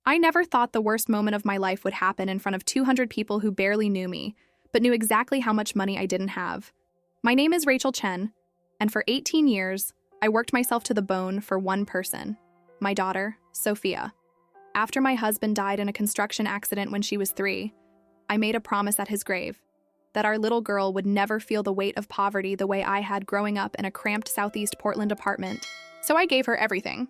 I never thought the worst moment of my life would happen in front of 200 people who barely knew me, but knew exactly how much money I didn't have. My name is Rachel Chen, and for 18 years, I worked myself to the bone for one person, my daughter, Sophia. After my husband died in a construction accident when she was 3, I made a promise at his grave that our little girl would never feel the weight of poverty the way I had growing up in a cramped Southeast Portland apartment. So I gave her everything.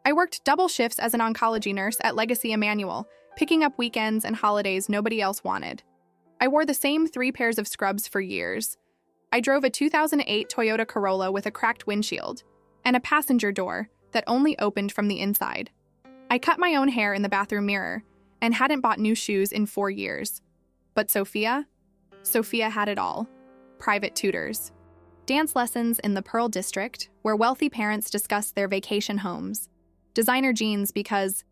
I worked double shifts as an oncology nurse at Legacy Emmanuel, picking up weekends and holidays nobody else wanted. I wore the same 3 pairs of scrubs for years. I drove a 2008 Toyota Corolla with a cracked windshield and a passenger door that only opened from the inside. I cut my own hair in the bathroom mirror and hadn't bought new shoes in 4 years. But Sophia had it all. Private tutors, dance lessons in the Pearl District, where wealthy parents discuss their vacation homes, designer jeans because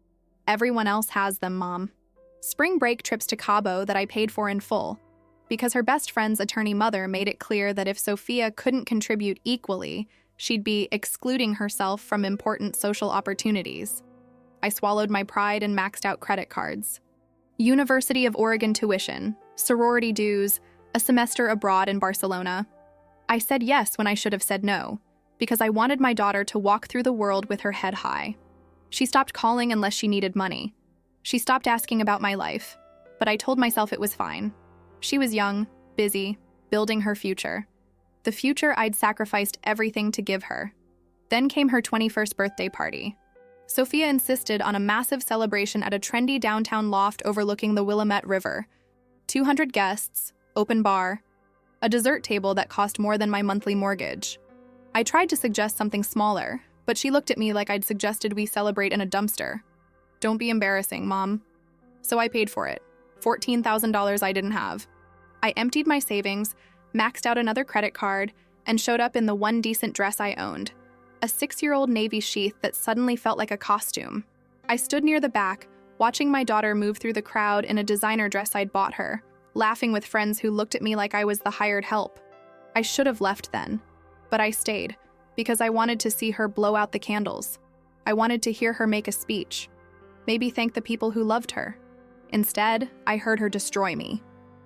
everyone else has them, Mom. Spring break trips to Cabo that I paid for in full, because her best friend's attorney mother made it clear that if Sophia couldn't contribute equally, she'd be excluding herself from important social opportunities. I swallowed my pride and maxed out credit cards. University of Oregon tuition, sorority dues, a semester abroad in Barcelona. I said yes when I should have said no, because I wanted my daughter to walk through the world with her head high. She stopped calling unless she needed money. She stopped asking about my life, but I told myself it was fine. She was young, busy, building her future. The future I'd sacrificed everything to give her. Then came her 21st birthday party. Sophia insisted on a massive celebration at a trendy downtown loft overlooking the Willamette River. 200 guests, open bar, a dessert table that cost more than my monthly mortgage. I tried to suggest something smaller, but she looked at me like I'd suggested we celebrate in a dumpster. Don't be embarrassing, Mom. So I paid for it. $14,000 I didn't have. I emptied my savings, maxed out another credit card, and showed up in the one decent dress I owned, a 6-year-old navy sheath that suddenly felt like a costume. I stood near the back, watching my daughter move through the crowd in a designer dress I'd bought her, laughing with friends who looked at me like I was the hired help. I should have left then, but I stayed, because I wanted to see her blow out the candles. I wanted to hear her make a speech, maybe thank the people who loved her. Instead, I heard her destroy me.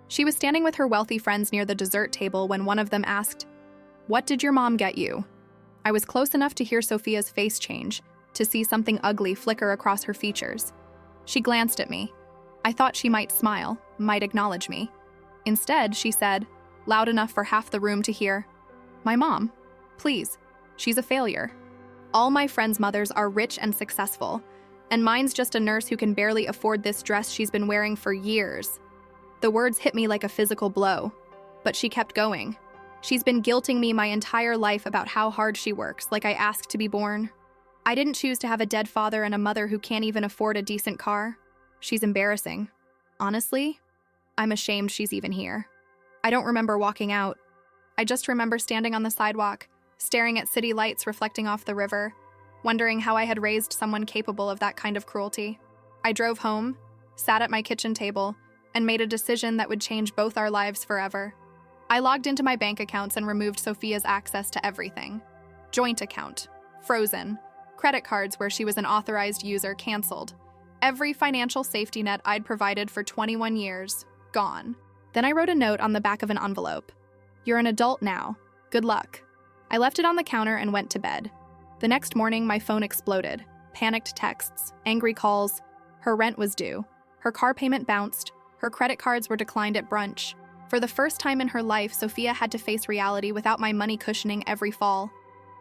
She was standing with her wealthy friends near the dessert table when one of them asked, "What did your mom get you?" I was close enough to hear Sophia's face change, to see something ugly flicker across her features. She glanced at me. I thought she might smile, might acknowledge me. Instead, she said, loud enough for half the room to hear, "My mom, please, she's a failure. All my friends' mothers are rich and successful, and mine's just a nurse who can barely afford this dress she's been wearing for years." The words hit me like a physical blow, but she kept going. She's been guilting me my entire life about how hard she works, like I asked to be born. I didn't choose to have a dead father and a mother who can't even afford a decent car. She's embarrassing. Honestly, I'm ashamed she's even here. I don't remember walking out. I just remember standing on the sidewalk, staring at city lights reflecting off the river, wondering how I had raised someone capable of that kind of cruelty. I drove home, sat at my kitchen table, and made a decision that would change both our lives forever. I logged into my bank accounts and removed Sophia's access to everything. Joint account, frozen. Credit cards where she was an authorized user, canceled. Every financial safety net I'd provided for 21 years, gone. Then I wrote a note on the back of an envelope. "You're an adult now. Good luck." I left it on the counter and went to bed. The next morning, my phone exploded. Panicked texts, angry calls. Her rent was due. Her car payment bounced. Her credit cards were declined at brunch. For the first time in her life, Sophia had to face reality without my money cushioning every fall.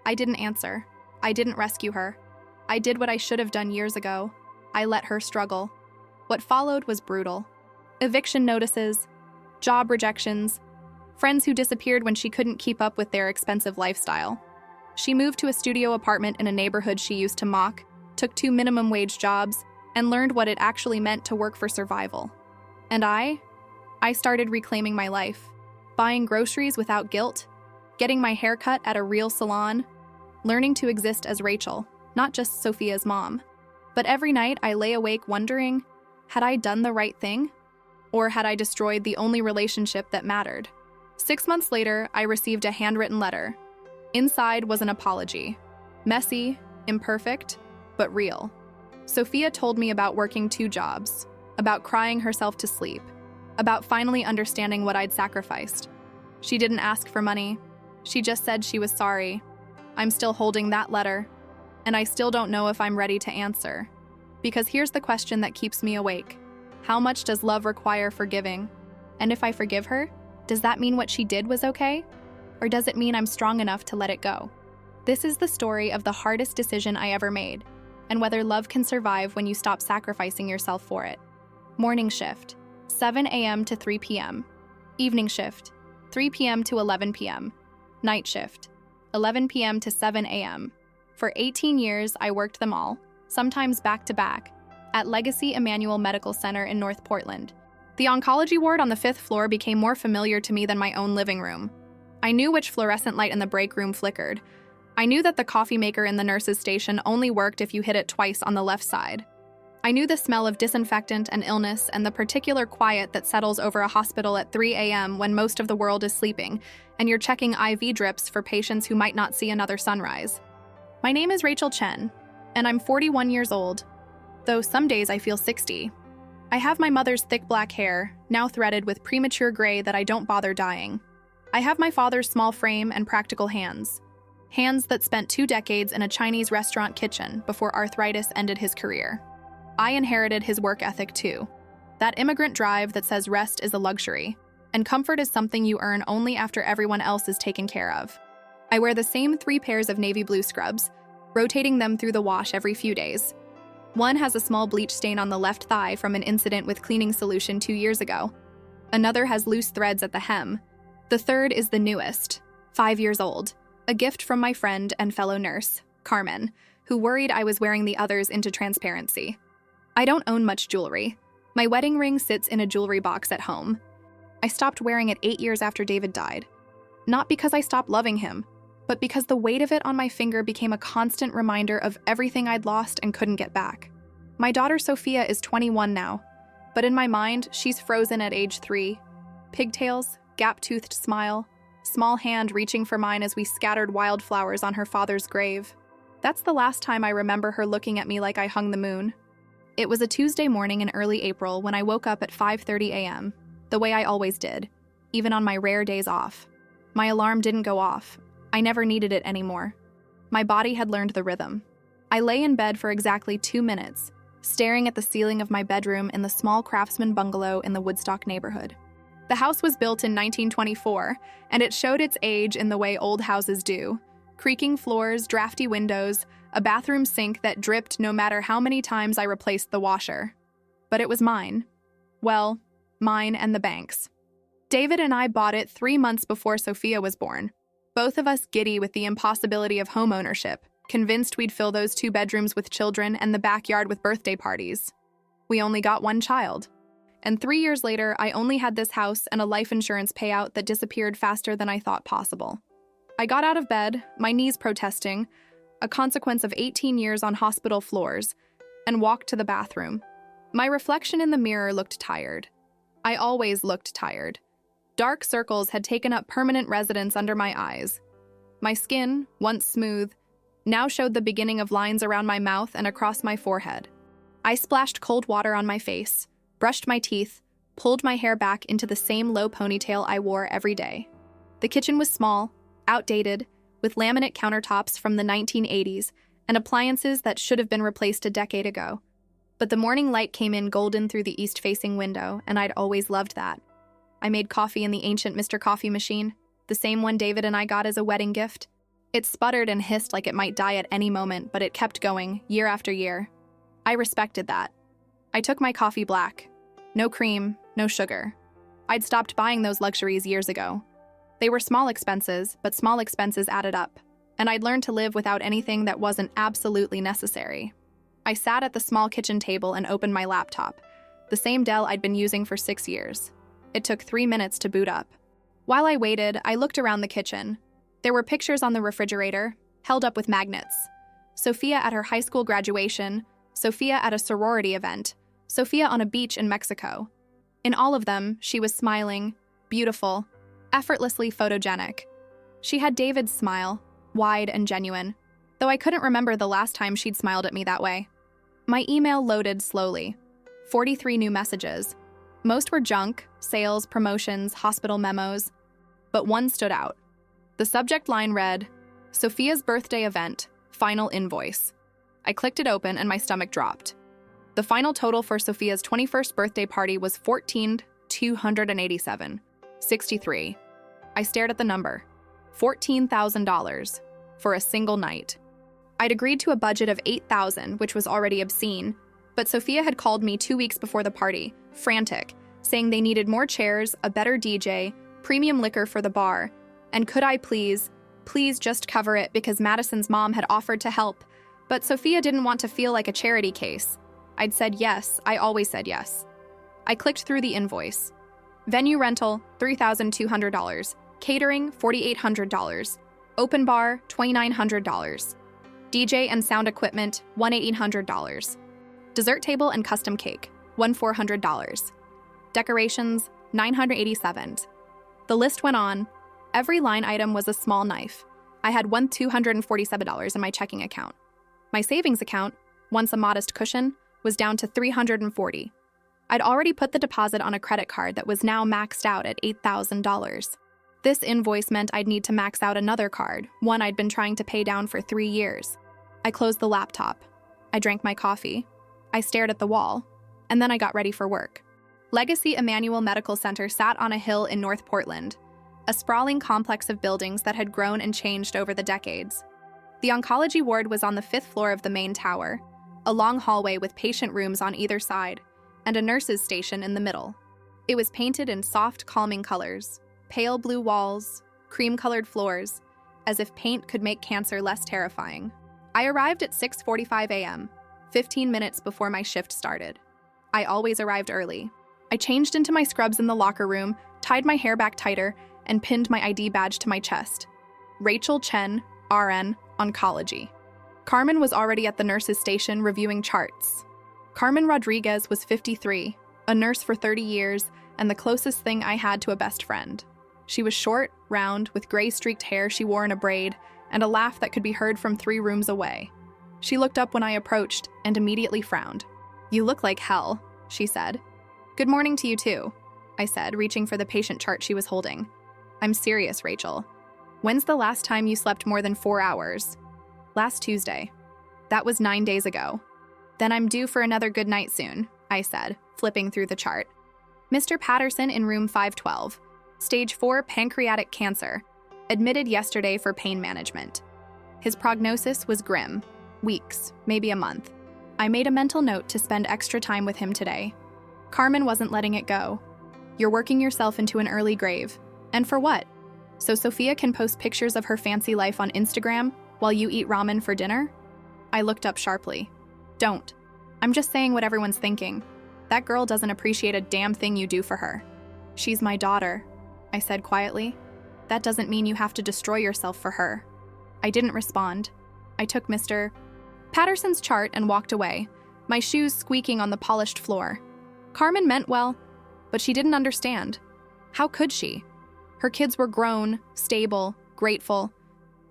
I didn't answer. I didn't rescue her. I did what I should have done years ago. I let her struggle. What followed was brutal. Eviction notices, job rejections, friends who disappeared when she couldn't keep up with their expensive lifestyle. She moved to a studio apartment in a neighborhood she used to mock, took 2 minimum wage jobs, and learned what it actually meant to work for survival. And I started reclaiming my life, buying groceries without guilt, getting my hair cut at a real salon, learning to exist as Rachel, not just Sophia's mom. But every night I lay awake wondering, had I done the right thing? Or had I destroyed the only relationship that mattered? 6 months later, I received a handwritten letter. Inside was an apology. Messy, imperfect, but real. Sophia told me about working 2 jobs, about crying herself to sleep, about finally understanding what I'd sacrificed. She didn't ask for money. She just said she was sorry. I'm still holding that letter, and I still don't know if I'm ready to answer. Because here's the question that keeps me awake. How much does love require forgiving? And if I forgive her, does that mean what she did was okay? Or does it mean I'm strong enough to let it go? This is the story of the hardest decision I ever made, and whether love can survive when you stop sacrificing yourself for it. Morning shift, 7 a.m. to 3 p.m. Evening shift, 3 p.m. to 11 p.m. Night shift, 11 p.m. to 7 a.m. For 18 years, I worked them all, sometimes back to back, at Legacy Emmanuel Medical Center in North Portland. The oncology ward on the 5th floor became more familiar to me than my own living room. I knew which fluorescent light in the break room flickered. I knew that the coffee maker in the nurse's station only worked if you hit it twice on the left side. I knew the smell of disinfectant and illness and the particular quiet that settles over a hospital at 3 a.m. when most of the world is sleeping, and you're checking IV drips for patients who might not see another sunrise. My name is Rachel Chen, and I'm 41 years old, though some days I feel 60. I have my mother's thick black hair, now threaded with premature gray that I don't bother dyeing. I have my father's small frame and practical hands. Hands that spent 2 decades in a Chinese restaurant kitchen before arthritis ended his career. I inherited his work ethic too. That immigrant drive that says rest is a luxury, and comfort is something you earn only after everyone else is taken care of. I wear the same 3 pairs of navy blue scrubs, rotating them through the wash every few days. One has a small bleach stain on the left thigh from an incident with cleaning solution 2 years ago. Another has loose threads at the hem. The third is the newest, 5 years old. A gift from my friend and fellow nurse, Carmen, who worried I was wearing the others into transparency. I don't own much jewelry. My wedding ring sits in a jewelry box at home. I stopped wearing it 8 years after David died. Not because I stopped loving him, but because the weight of it on my finger became a constant reminder of everything I'd lost and couldn't get back. My daughter Sophia is 21 now, but in my mind, she's frozen at age 3. Pigtails, gap-toothed smile, small hand reaching for mine as we scattered wildflowers on her father's grave. That's the last time I remember her looking at me like I hung the moon. It was a Tuesday morning in early April when I woke up at 5:30 a.m., the way I always did, even on my rare days off. My alarm didn't go off. I never needed it anymore. My body had learned the rhythm. I lay in bed for exactly 2 minutes, staring at the ceiling of my bedroom in the small craftsman bungalow in the Woodstock neighborhood. The house was built in 1924, and it showed its age in the way old houses do. Creaking floors, drafty windows, a bathroom sink that dripped no matter how many times I replaced the washer. But it was mine. Well, mine and the bank's. David and I bought it 3 months before Sophia was born, both of us giddy with the impossibility of home ownership, convinced we'd fill those 2 bedrooms with children and the backyard with birthday parties. We only got 1 child. And 3 years later, I only had this house and a life insurance payout that disappeared faster than I thought possible. I got out of bed, my knees protesting, a consequence of 18 years on hospital floors, and walked to the bathroom. My reflection in the mirror looked tired. I always looked tired. Dark circles had taken up permanent residence under my eyes. My skin, once smooth, now showed the beginning of lines around my mouth and across my forehead. I splashed cold water on my face, brushed my teeth, pulled my hair back into the same low ponytail I wore every day. The kitchen was small, outdated, with laminate countertops from the 1980s and appliances that should have been replaced a decade ago. But the morning light came in golden through the east-facing window, and I'd always loved that. I made coffee in the ancient Mr. Coffee machine, the same one David and I got as a wedding gift. It sputtered and hissed like it might die at any moment, but it kept going, year after year. I respected that. I took my coffee black. No cream, no sugar. I'd stopped buying those luxuries years ago. They were small expenses, but small expenses added up, and I'd learned to live without anything that wasn't absolutely necessary. I sat at the small kitchen table and opened my laptop, the same Dell I'd been using for 6 years. It took 3 minutes to boot up. While I waited, I looked around the kitchen. There were pictures on the refrigerator, held up with magnets. Sophia at her high school graduation, Sophia at a sorority event, Sophia on a beach in Mexico. In all of them, she was smiling, beautiful, effortlessly photogenic. She had David's smile, wide and genuine, though I couldn't remember the last time she'd smiled at me that way. My email loaded slowly. 43 new messages. Most were junk, sales, promotions, hospital memos. But one stood out. The subject line read, "Sophia's birthday event, final invoice." I clicked it open and my stomach dropped. The final total for Sophia's 21st birthday party was $14,287.63. I stared at the number. $14,000 for a single night. I'd agreed to a budget of $8,000, which was already obscene, but Sophia had called me 2 weeks before the party, frantic, saying they needed more chairs, a better DJ, premium liquor for the bar, and could I please just cover it because Madison's mom had offered to help. But Sophia didn't want to feel like a charity case. I'd said yes, I always said yes. I clicked through the invoice. Venue rental, $3,200. Catering, $4,800. Open bar, $2,900. DJ and sound equipment, $1,800. Dessert table and custom cake, $1,400. Decorations, $987. The list went on. Every line item was a small knife. I had $247 in my checking account. My savings account, once a modest cushion, was down to $340. I'd already put the deposit on a credit card that was now maxed out at $8,000. This invoice meant I'd need to max out another card, one I'd been trying to pay down for 3 years. I closed the laptop. I drank my coffee. I stared at the wall. And then I got ready for work. Legacy Emmanuel Medical Center sat on a hill in North Portland, a sprawling complex of buildings that had grown and changed over the decades. The oncology ward was on the 5th floor of the main tower, a long hallway with patient rooms on either side, and a nurse's station in the middle. It was painted in soft, calming colors, pale blue walls, cream-colored floors, as if paint could make cancer less terrifying. I arrived at 6:45 a.m., 15 minutes before my shift started. I always arrived early. I changed into my scrubs in the locker room, tied my hair back tighter, and pinned my ID badge to my chest. Rachel Chen, RN, Oncology. Carmen was already at the nurse's station reviewing charts. Carmen Rodriguez was 53, a nurse for 30 years, and the closest thing I had to a best friend. She was short, round, with gray-streaked hair she wore in a braid, and a laugh that could be heard from 3 rooms away. She looked up when I approached and immediately frowned. "You look like hell," she said. "Good morning to you too," I said, reaching for the patient chart she was holding. "I'm serious, Rachel. When's the last time you slept more than 4 hours?" "Last Tuesday." "That was 9 days ago." "Then I'm due for another good night soon," I said, flipping through the chart. "Mr. Patterson in room 512. Stage 4 pancreatic cancer. Admitted yesterday for pain management. His prognosis was grim. Weeks, maybe a month. I made a mental note to spend extra time with him today." Carmen wasn't letting it go. "You're working yourself into an early grave. And for what? So Sophia can post pictures of her fancy life on Instagram while you eat ramen for dinner?" I looked up sharply. "Don't. I'm just saying what everyone's thinking. That girl doesn't appreciate a damn thing you do for her." "She's my daughter," I said quietly. "That doesn't mean you have to destroy yourself for her." I didn't respond. I took Mr. Patterson's chart and walked away, my shoes squeaking on the polished floor. Carmen meant well, but she didn't understand. How could she? Her kids were grown, stable, grateful.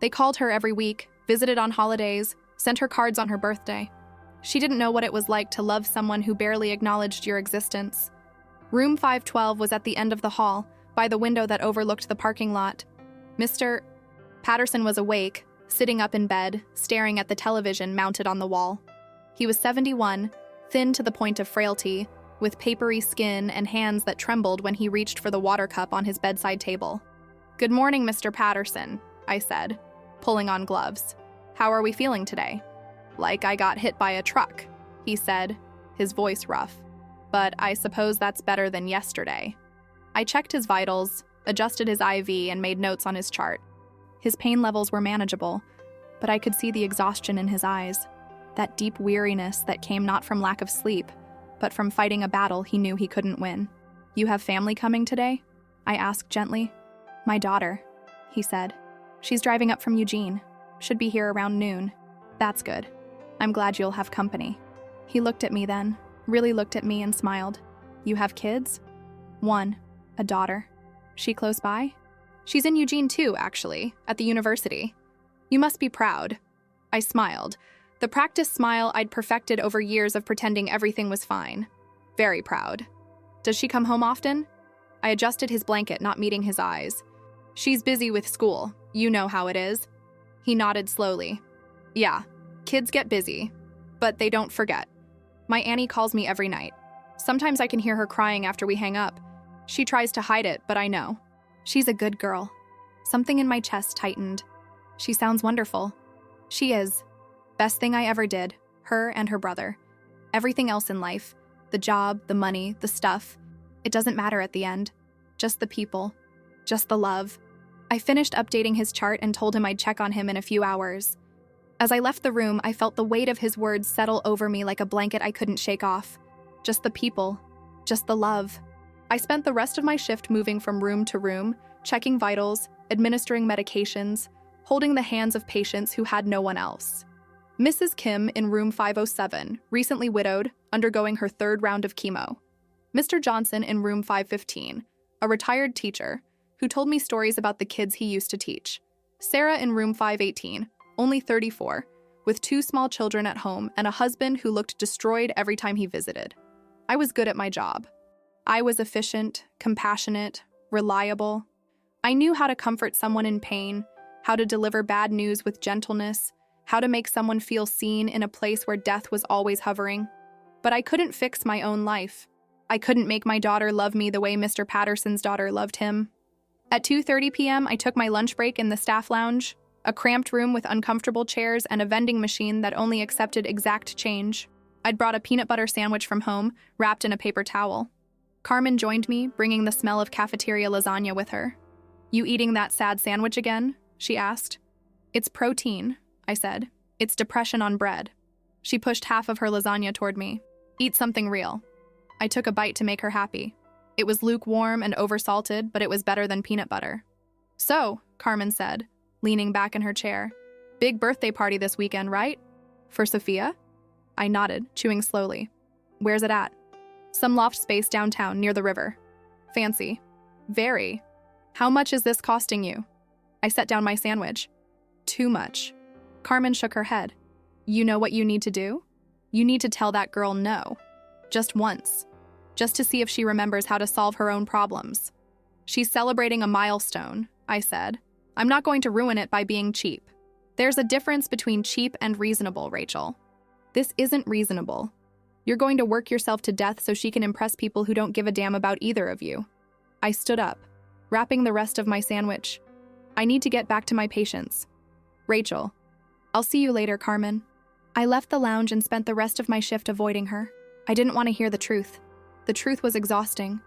They called her every week, visited on holidays, sent her cards on her birthday. She didn't know what it was like to love someone who barely acknowledged your existence. Room 512 was at the end of the hall, by the window that overlooked the parking lot. Mr. Patterson was awake, sitting up in bed, staring at the television mounted on the wall. He was 71, thin to the point of frailty, with papery skin and hands that trembled when he reached for the water cup on his bedside table. "Good morning, Mr. Patterson," I said, pulling on gloves. "How are we feeling today?" "Like I got hit by a truck," he said, his voice rough. "But I suppose that's better than yesterday." I checked his vitals, adjusted his IV, and made notes on his chart. His pain levels were manageable, but I could see the exhaustion in his eyes, that deep weariness that came not from lack of sleep, but from fighting a battle he knew he couldn't win. "You have family coming today?" I asked gently. "My daughter," he said. "She's driving up from Eugene. Should be here around noon." "That's good. I'm glad you'll have company." He looked at me then, really looked at me and smiled. "You have kids?" "One, a daughter." "She close by?" "She's in Eugene too, actually, at the university." "You must be proud." I smiled, The practiced smile I'd perfected over years of pretending everything was fine. Very proud. Does she come home often? I adjusted his blanket, not meeting his eyes. She's busy with school. You know how it is. He nodded slowly. Yeah, kids get busy, but they don't forget. My Annie calls me every night. Sometimes I can hear her crying after we hang up. She tries to hide it, but I know. She's a good girl. Something in my chest tightened. She sounds wonderful. She is. Best thing I ever did, her and her brother. Everything else in life, the job, the money, the stuff, it doesn't matter at the end. Just the people. Just the love. I finished updating his chart and told him I'd check on him in a few hours. As I left the room, I felt the weight of his words settle over me like a blanket I couldn't shake off. Just the people. Just the love. I spent the rest of my shift moving from room to room, checking vitals, administering medications, holding the hands of patients who had no one else. Mrs. Kim in room 507, recently widowed, undergoing her third round of chemo. Mr. Johnson in room 515, a retired teacher, who told me stories about the kids he used to teach. Sarah in room 518, only 34, with 2 small children at home and a husband who looked destroyed every time he visited. I was good at my job. I was efficient, compassionate, reliable. I knew how to comfort someone in pain, how to deliver bad news with gentleness, how to make someone feel seen in a place where death was always hovering. But I couldn't fix my own life. I couldn't make my daughter love me the way Mr. Patterson's daughter loved him. At 2:30 p.m., I took my lunch break in the staff lounge, a cramped room with uncomfortable chairs and a vending machine that only accepted exact change. I'd brought a peanut butter sandwich from home, wrapped in a paper towel. Carmen joined me, bringing the smell of cafeteria lasagna with her. You eating that sad sandwich again? She asked. It's protein, I said. It's depression on bread. She pushed half of her lasagna toward me. Eat something real. I took a bite to make her happy. It was lukewarm and oversalted, but it was better than peanut butter. So, Carmen said, leaning back in her chair, big birthday party this weekend, right? For Sophia? I nodded, chewing slowly. Where's it at? Some loft space downtown near the river. Fancy. Very. How much is this costing you? I set down my sandwich. Too much. Carmen shook her head. You know what you need to do? You need to tell that girl no. Just once. Just to see if she remembers how to solve her own problems. She's celebrating a milestone, I said. I'm not going to ruin it by being cheap. There's a difference between cheap and reasonable, Rachel. This isn't reasonable. You're going to work yourself to death so she can impress people who don't give a damn about either of you. I stood up, wrapping the rest of my sandwich. I need to get back to my patients. Rachel. I'll see you later, Carmen. I left the lounge and spent the rest of my shift avoiding her. I didn't want to hear the truth. The truth was exhausting.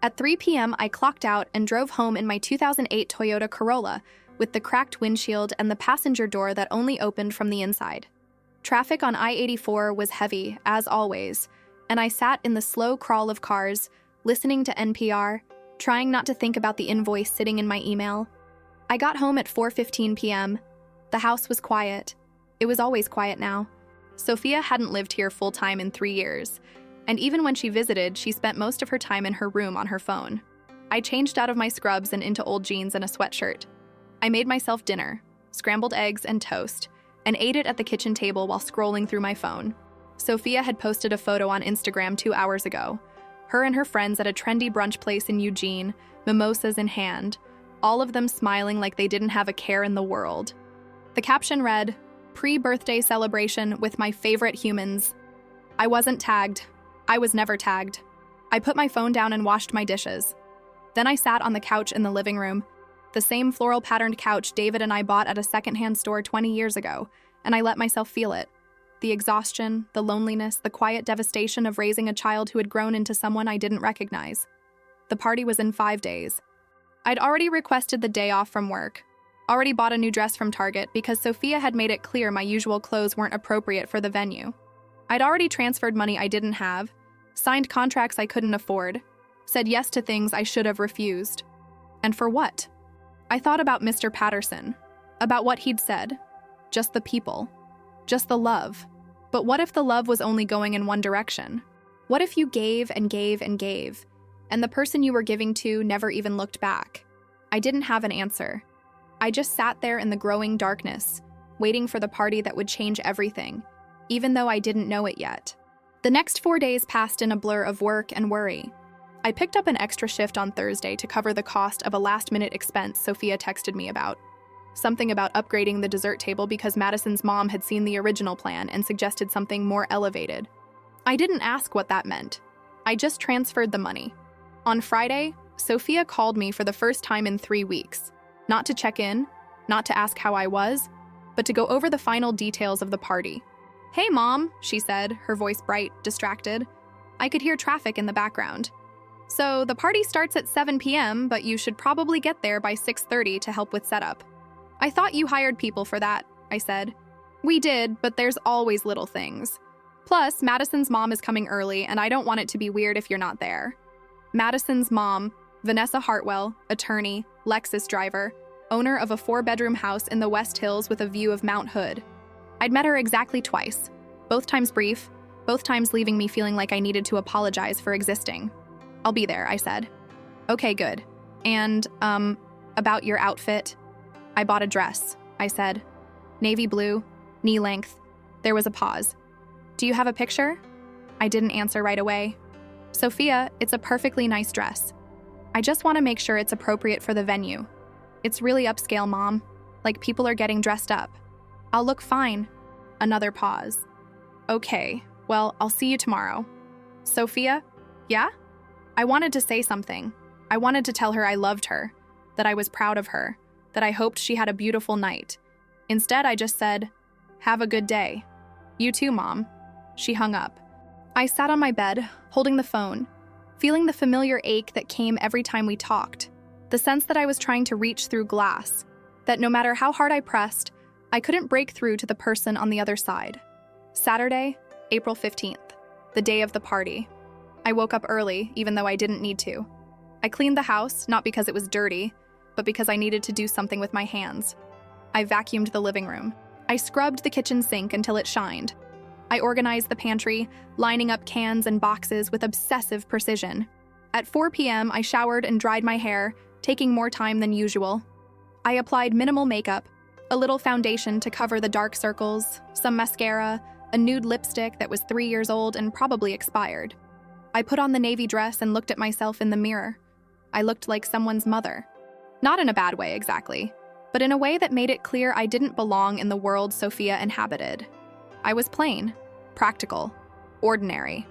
At 3 p.m., I clocked out and drove home in my 2008 Toyota Corolla with the cracked windshield and the passenger door that only opened from the inside. Traffic on I-84 was heavy, as always, and I sat in the slow crawl of cars, listening to NPR, trying not to think about the invoice sitting in my email. I got home at 4:15 p.m. The house was quiet. It was always quiet now. Sophia hadn't lived here full-time in 3 years, and even when she visited, she spent most of her time in her room on her phone. I changed out of my scrubs and into old jeans and a sweatshirt. I made myself dinner, scrambled eggs and toast, and ate it at the kitchen table while scrolling through my phone. Sophia had posted a photo on Instagram 2 hours ago. Her and her friends at a trendy brunch place in Eugene, mimosas in hand, all of them smiling like they didn't have a care in the world. The caption read, "Pre-birthday celebration with my favorite humans." I wasn't tagged. I was never tagged. I put my phone down and washed my dishes. Then I sat on the couch in the living room, the same floral-patterned couch David and I bought at a secondhand store 20 years ago, and I let myself feel it. The exhaustion, the loneliness, the quiet devastation of raising a child who had grown into someone I didn't recognize. The party was in 5 days. I'd already requested the day off from work, already bought a new dress from Target because Sophia had made it clear my usual clothes weren't appropriate for the venue. I'd already transferred money I didn't have, signed contracts I couldn't afford, said yes to things I should have refused. And for what? I thought about Mr. Patterson, about what he'd said. Just the people. Just the love. But what if the love was only going in one direction? What if you gave and gave and gave, and the person you were giving to never even looked back? I didn't have an answer. I just sat there in the growing darkness, waiting for the party that would change everything, even though I didn't know it yet. The next 4 days passed in a blur of work and worry. I picked up an extra shift on Thursday to cover the cost of a last-minute expense Sophia texted me about. Something about upgrading the dessert table because Madison's mom had seen the original plan and suggested something more elevated. I didn't ask what that meant. I just transferred the money. On Friday, Sophia called me for the first time in 3 weeks. Not to check in, not to ask how I was, but to go over the final details of the party. "Hey, Mom," she said, her voice bright, distracted. I could hear traffic in the background. "So the party starts at 7 p.m., but you should probably get there by 6:30 to help with setup." "I thought you hired people for that," I said. "We did, but there's always little things. Plus, Madison's mom is coming early, and I don't want it to be weird if you're not there." Madison's mom, Vanessa Hartwell, attorney, Lexus driver, owner of a 4-bedroom house in the West Hills with a view of Mount Hood. I'd met her exactly twice, both times brief, both times leaving me feeling like I needed to apologize for existing. "I'll be there," I said. "Okay, good. And, about your outfit?" "I bought a dress," I said. "Navy blue, knee length." There was a pause. "Do you have a picture?" I didn't answer right away. "Sophia, it's a perfectly nice dress. I just want to make sure it's appropriate for the venue. It's really upscale, Mom. Like people are getting dressed up. I'll look fine." Another pause. "Okay, well, I'll see you tomorrow." "Sophia? Yeah?" I wanted to say something. I wanted to tell her I loved her, that I was proud of her, that I hoped she had a beautiful night. Instead, I just said, "Have a good day." "You too, Mom." She hung up. I sat on my bed, holding the phone, feeling the familiar ache that came every time we talked, the sense that I was trying to reach through glass, that no matter how hard I pressed, I couldn't break through to the person on the other side. Saturday, April 15th, the day of the party. I woke up early, even though I didn't need to. I cleaned the house, not because it was dirty, but because I needed to do something with my hands. I vacuumed the living room. I scrubbed the kitchen sink until it shined. I organized the pantry, lining up cans and boxes with obsessive precision. At 4 p.m., I showered and dried my hair, taking more time than usual. I applied minimal makeup, a little foundation to cover the dark circles, some mascara, a nude lipstick that was 3 years old and probably expired. I put on the navy dress and looked at myself in the mirror. I looked like someone's mother. Not in a bad way, exactly, but in a way that made it clear I didn't belong in the world Sophia inhabited. I was plain, practical, ordinary.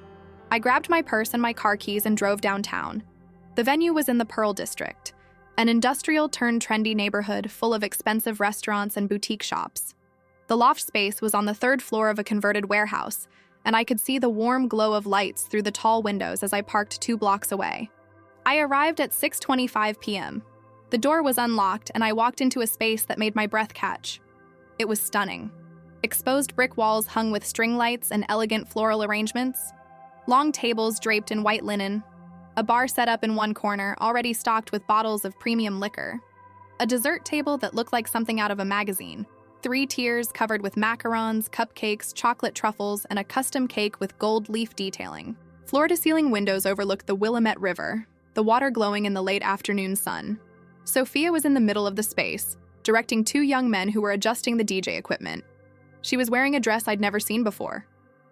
I grabbed my purse and my car keys and drove downtown. The venue was in the Pearl District, an industrial-turned-trendy neighborhood full of expensive restaurants and boutique shops. The loft space was on the 3rd floor of a converted warehouse, and I could see the warm glow of lights through the tall windows as I parked 2 blocks away. I arrived at 6:25 p.m. The door was unlocked, and I walked into a space that made my breath catch. It was stunning. Exposed brick walls hung with string lights and elegant floral arrangements. Long tables draped in white linen. A bar set up in one corner, already stocked with bottles of premium liquor. A dessert table that looked like something out of a magazine. 3 tiers covered with macarons, cupcakes, chocolate truffles, and a custom cake with gold leaf detailing. Floor-to-ceiling windows overlooked the Willamette River, the water glowing in the late afternoon sun. Sophia was in the middle of the space, directing 2 young men who were adjusting the DJ equipment. She was wearing a dress I'd never seen before.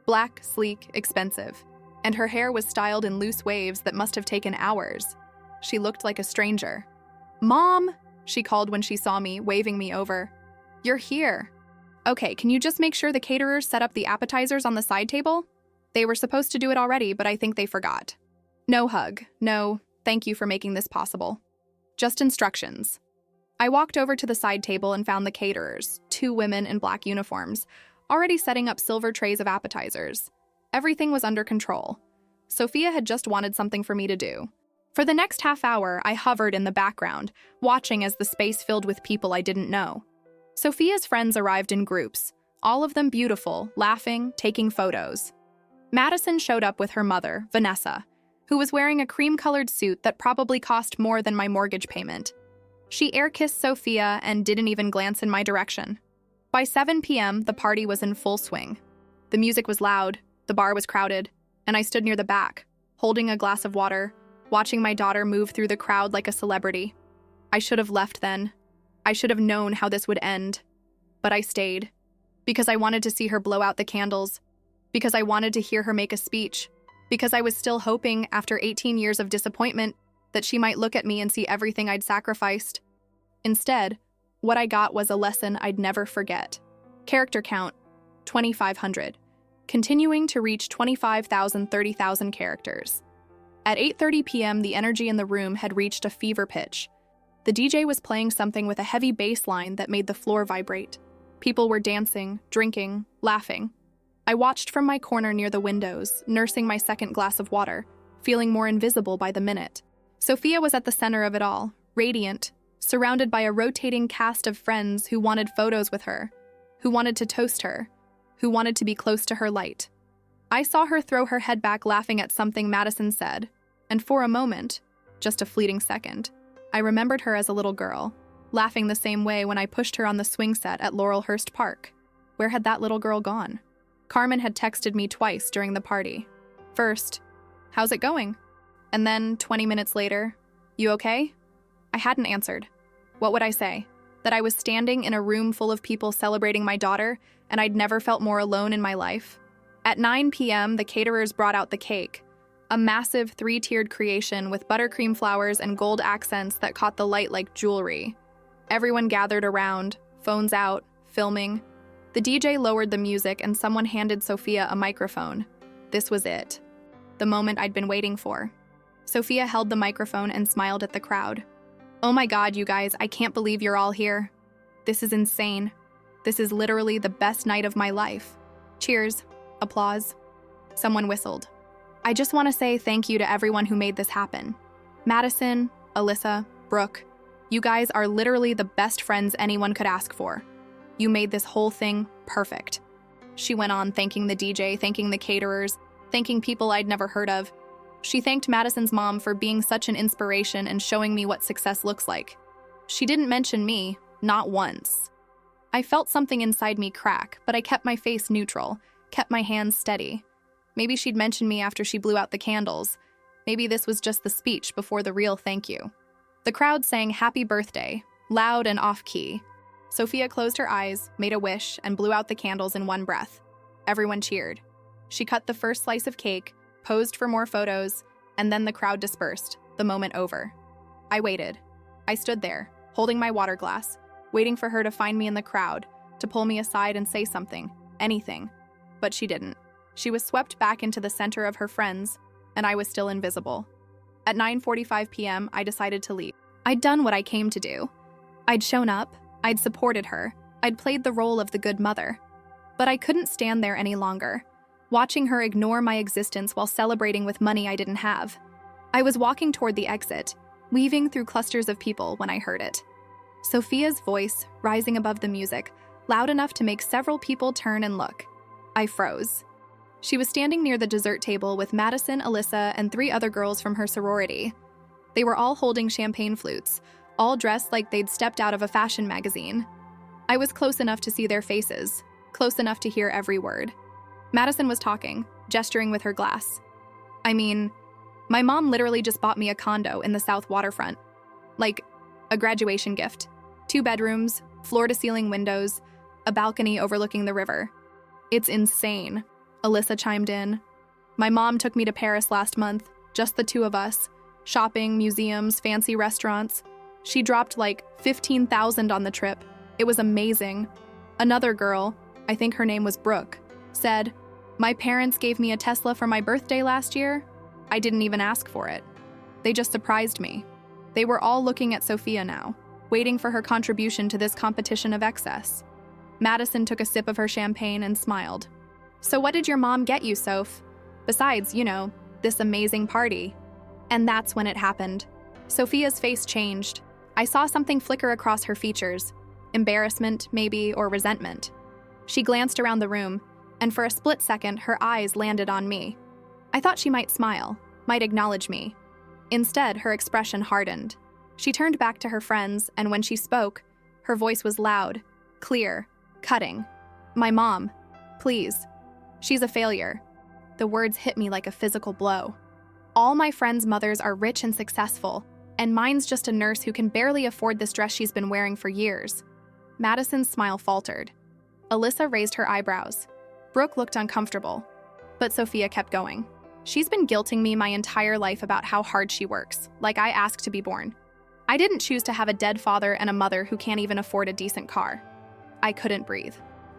Black, sleek, expensive. And her hair was styled in loose waves that must have taken hours. She looked like a stranger. "Mom!" she called when she saw me, waving me over. "You're here." "Okay, can you just make sure the caterers set up the appetizers on the side table?" They were supposed to do it already, but I think they forgot. No hug. No, thank you for making this possible. Just instructions. I walked over to the side table and found the caterers, 2 women in black uniforms, already setting up silver trays of appetizers. Everything was under control. Sophia had just wanted something for me to do. For the next half hour, I hovered in the background, watching as the space filled with people I didn't know. Sophia's friends arrived in groups, all of them beautiful, laughing, taking photos. Madison showed up with her mother, Vanessa, who was wearing a cream-colored suit that probably cost more than my mortgage payment. She air-kissed Sophia and didn't even glance in my direction. By 7 p.m., the party was in full swing. The music was loud, the bar was crowded, and I stood near the back, holding a glass of water, watching my daughter move through the crowd like a celebrity. I should have left then. I should have known how this would end. But I stayed. because I wanted to see her blow out the candles, because I wanted to hear her make a speech, because I was still hoping, after 18 years of disappointment, that she might look at me and see everything I'd sacrificed. Instead, what I got was a lesson I'd never forget. Character count, 2,500. Continuing to reach 25,000, 30,000 characters. At 8:30 p.m., the energy in the room had reached a fever pitch. The DJ was playing something with a heavy bass line that made the floor vibrate. People were dancing, drinking, laughing. I watched from my corner near the windows, nursing my second glass of water, feeling more invisible by the minute. Sophia was at the center of it all, radiant, surrounded by a rotating cast of friends who wanted photos with her, who wanted to toast her, who wanted to be close to her light. I saw her throw her head back laughing at something Madison said, and for a moment, just a fleeting second, I remembered her as a little girl, laughing the same way when I pushed her on the swing set at Laurelhurst Park. Where had that little girl gone? Carmen had texted me twice during the party. First, "How's it going?" And then, 20 minutes later, "You okay?" I hadn't answered. What would I say? That I was standing in a room full of people celebrating my daughter, and I'd never felt more alone in my life? At 9 p.m., the caterers brought out the cake, a massive 3-tiered creation with buttercream flowers and gold accents that caught the light like jewelry. Everyone gathered around, phones out, filming. The DJ lowered the music and someone handed Sophia a microphone. This was it. The moment I'd been waiting for. Sophia held the microphone and smiled at the crowd. "Oh my God, you guys, I can't believe you're all here. This is insane. This is literally the best night of my life." Cheers. Applause. Someone whistled. "I just want to say thank you to everyone who made this happen. Madison, Alyssa, Brooke, you guys are literally the best friends anyone could ask for. You made this whole thing perfect." She went on, thanking the DJ, thanking the caterers, thanking people I'd never heard of. She thanked Madison's mom for being such an inspiration and showing me what success looks like. She didn't mention me, not once. I felt something inside me crack, but I kept my face neutral, kept my hands steady. Maybe she'd mention me after she blew out the candles. Maybe this was just the speech before the real thank you. The crowd sang "Happy Birthday," loud and off-key. Sophia closed her eyes, made a wish, and blew out the candles in one breath. Everyone cheered. She cut the first slice of cake, posed for more photos, and then the crowd dispersed, the moment over. I waited. I stood there, holding my water glass, waiting for her to find me in the crowd, to pull me aside and say something, anything. But she didn't. She was swept back into the center of her friends, and I was still invisible. At 9:45 p.m., I decided to leave. I'd done what I came to do. I'd shown up, I'd supported her, I'd played the role of the good mother. But I couldn't stand there any longer, watching her ignore my existence while celebrating with money I didn't have. I was walking toward the exit, weaving through clusters of people when I heard it. Sophia's voice, rising above the music, loud enough to make several people turn and look. I froze. She was standing near the dessert table with Madison, Alyssa, and 3 other girls from her sorority. They were all holding champagne flutes, all dressed like they'd stepped out of a fashion magazine. I was close enough to see their faces, close enough to hear every word. Madison was talking, gesturing with her glass. I mean, my mom literally just bought me a condo in the South Waterfront. Like, a graduation gift. 2 bedrooms, floor-to-ceiling windows, a balcony overlooking the river. It's insane, Alyssa chimed in. My mom took me to Paris last month, just the 2 of us. Shopping, museums, fancy restaurants. She dropped like $15,000 on the trip. It was amazing. Another girl, I think her name was Brooke, said, "My parents gave me a Tesla for my birthday last year. I didn't even ask for it. They just surprised me." They were all looking at Sophia now, waiting for her contribution to this competition of excess. Madison took a sip of her champagne and smiled. "So what did your mom get you, Soph? Besides, this amazing party." And that's when it happened. Sophia's face changed. I saw something flicker across her features. Embarrassment, maybe, or resentment. She glanced around the room, and for a split second, her eyes landed on me. I thought she might smile, might acknowledge me. Instead, her expression hardened. She turned back to her friends, and when she spoke, her voice was loud, clear, cutting. "My mom, please. She's a failure." The words hit me like a physical blow. All my friends' mothers are rich and successful, and mine's just a nurse who can barely afford this dress she's been wearing for years. Madison's smile faltered. Alyssa raised her eyebrows. Brooke looked uncomfortable, but Sophia kept going. She's been guilting me my entire life about how hard she works, like I asked to be born. I didn't choose to have a dead father and a mother who can't even afford a decent car. I couldn't breathe.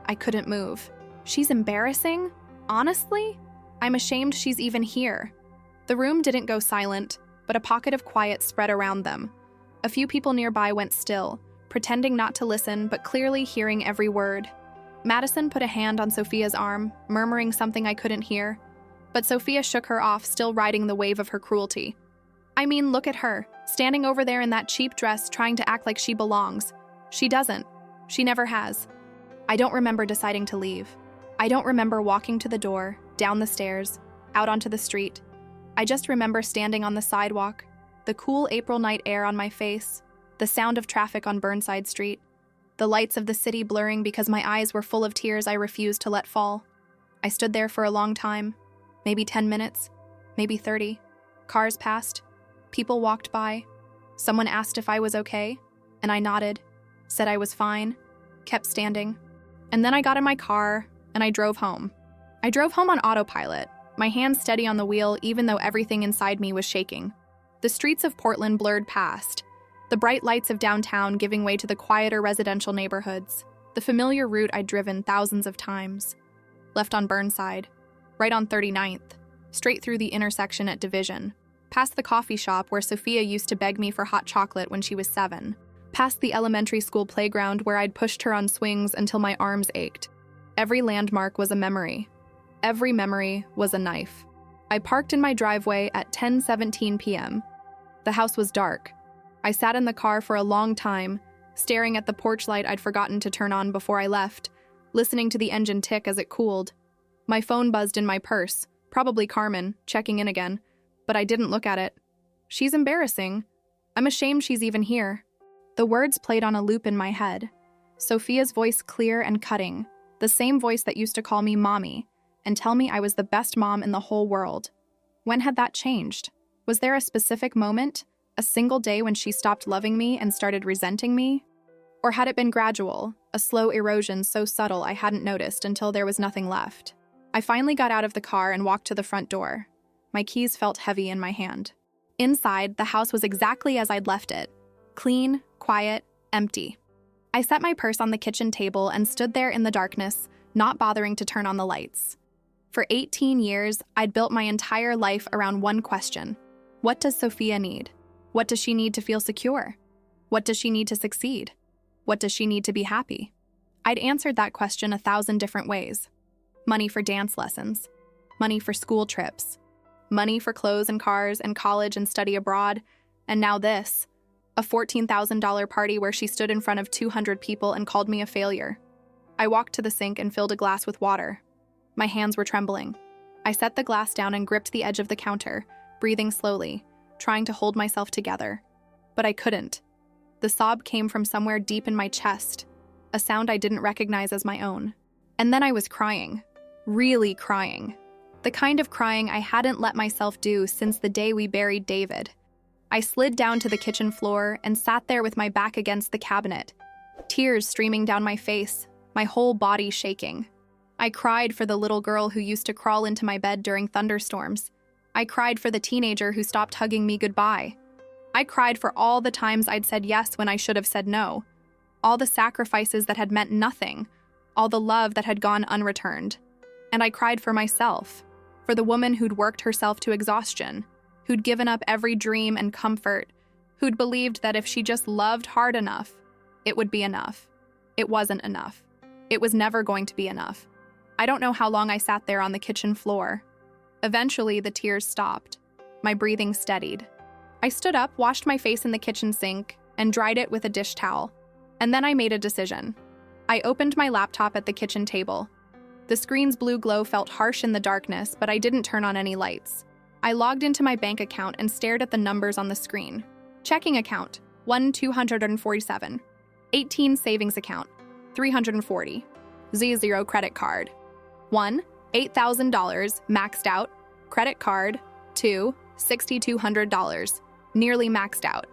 I couldn't move. She's embarrassing? Honestly? I'm ashamed she's even here. The room didn't go silent, but a pocket of quiet spread around them. A few people nearby went still, pretending not to listen, but clearly hearing every word. Madison put a hand on Sophia's arm, murmuring something I couldn't hear. But Sophia shook her off, still riding the wave of her cruelty. I mean, look at her, standing over there in that cheap dress trying to act like she belongs. She doesn't. She never has. I don't remember deciding to leave. I don't remember walking to the door, down the stairs, out onto the street. I just remember standing on the sidewalk, the cool April night air on my face, the sound of traffic on Burnside Street, the lights of the city blurring because my eyes were full of tears I refused to let fall. I stood there for a long time, maybe 10 minutes, maybe 30. Cars passed. People walked by. Someone asked if I was okay, and I nodded, said I was fine, kept standing. And then I got in my car, and I drove home. I drove home on autopilot, my hands steady on the wheel even though everything inside me was shaking. The streets of Portland blurred past, the bright lights of downtown giving way to the quieter residential neighborhoods, the familiar route I'd driven thousands of times. Left on Burnside, right on 39th, straight through the intersection at Division, past the coffee shop where Sophia used to beg me for hot chocolate when she was 7, past the elementary school playground where I'd pushed her on swings until my arms ached. Every landmark was a memory. Every memory was a knife. I parked in my driveway at 10:17 p.m. The house was dark. I sat in the car for a long time, staring at the porch light I'd forgotten to turn on before I left, listening to the engine tick as it cooled. My phone buzzed in my purse, probably Carmen, checking in again, but I didn't look at it. She's embarrassing. I'm ashamed she's even here. The words played on a loop in my head. Sophia's voice clear and cutting, the same voice that used to call me mommy and tell me I was the best mom in the whole world. When had that changed? Was there a specific moment, a single day when she stopped loving me and started resenting me? Or had it been gradual, a slow erosion so subtle I hadn't noticed until there was nothing left? I finally got out of the car and walked to the front door. My keys felt heavy in my hand. Inside, the house was exactly as I'd left it. Clean, quiet, empty. I set my purse on the kitchen table and stood there in the darkness, not bothering to turn on the lights. For 18 years, I'd built my entire life around one question. What does Sophia need? What does she need to feel secure? What does she need to succeed? What does she need to be happy? I'd answered that question 1,000 different ways. Money for dance lessons. Money for school trips. Money for clothes and cars and college and study abroad. And now this. A $14,000 party where she stood in front of 200 people and called me a failure. I walked to the sink and filled a glass with water. My hands were trembling. I set the glass down and gripped the edge of the counter, breathing slowly, trying to hold myself together. But I couldn't. The sob came from somewhere deep in my chest, a sound I didn't recognize as my own. And then I was crying. Really crying. The kind of crying I hadn't let myself do since the day we buried David. I slid down to the kitchen floor and sat there with my back against the cabinet, tears streaming down my face, my whole body shaking. I cried for the little girl who used to crawl into my bed during thunderstorms. I cried for the teenager who stopped hugging me goodbye. I cried for all the times I'd said yes when I should have said no. All the sacrifices that had meant nothing. All the love that had gone unreturned. And I cried for myself, for the woman who'd worked herself to exhaustion, who'd given up every dream and comfort, who'd believed that if she just loved hard enough, it would be enough. It wasn't enough. It was never going to be enough. I don't know how long I sat there on the kitchen floor. Eventually, the tears stopped. My breathing steadied. I stood up, washed my face in the kitchen sink, and dried it with a dish towel. And then I made a decision. I opened my laptop at the kitchen table. The screen's blue glow felt harsh in the darkness, but I didn't turn on any lights. I logged into my bank account and stared at the numbers on the screen. Checking account, 1,247. 18 savings account, 340. Z0 credit card. 1, $8,000, maxed out. Credit card. 2, $6,200, nearly maxed out.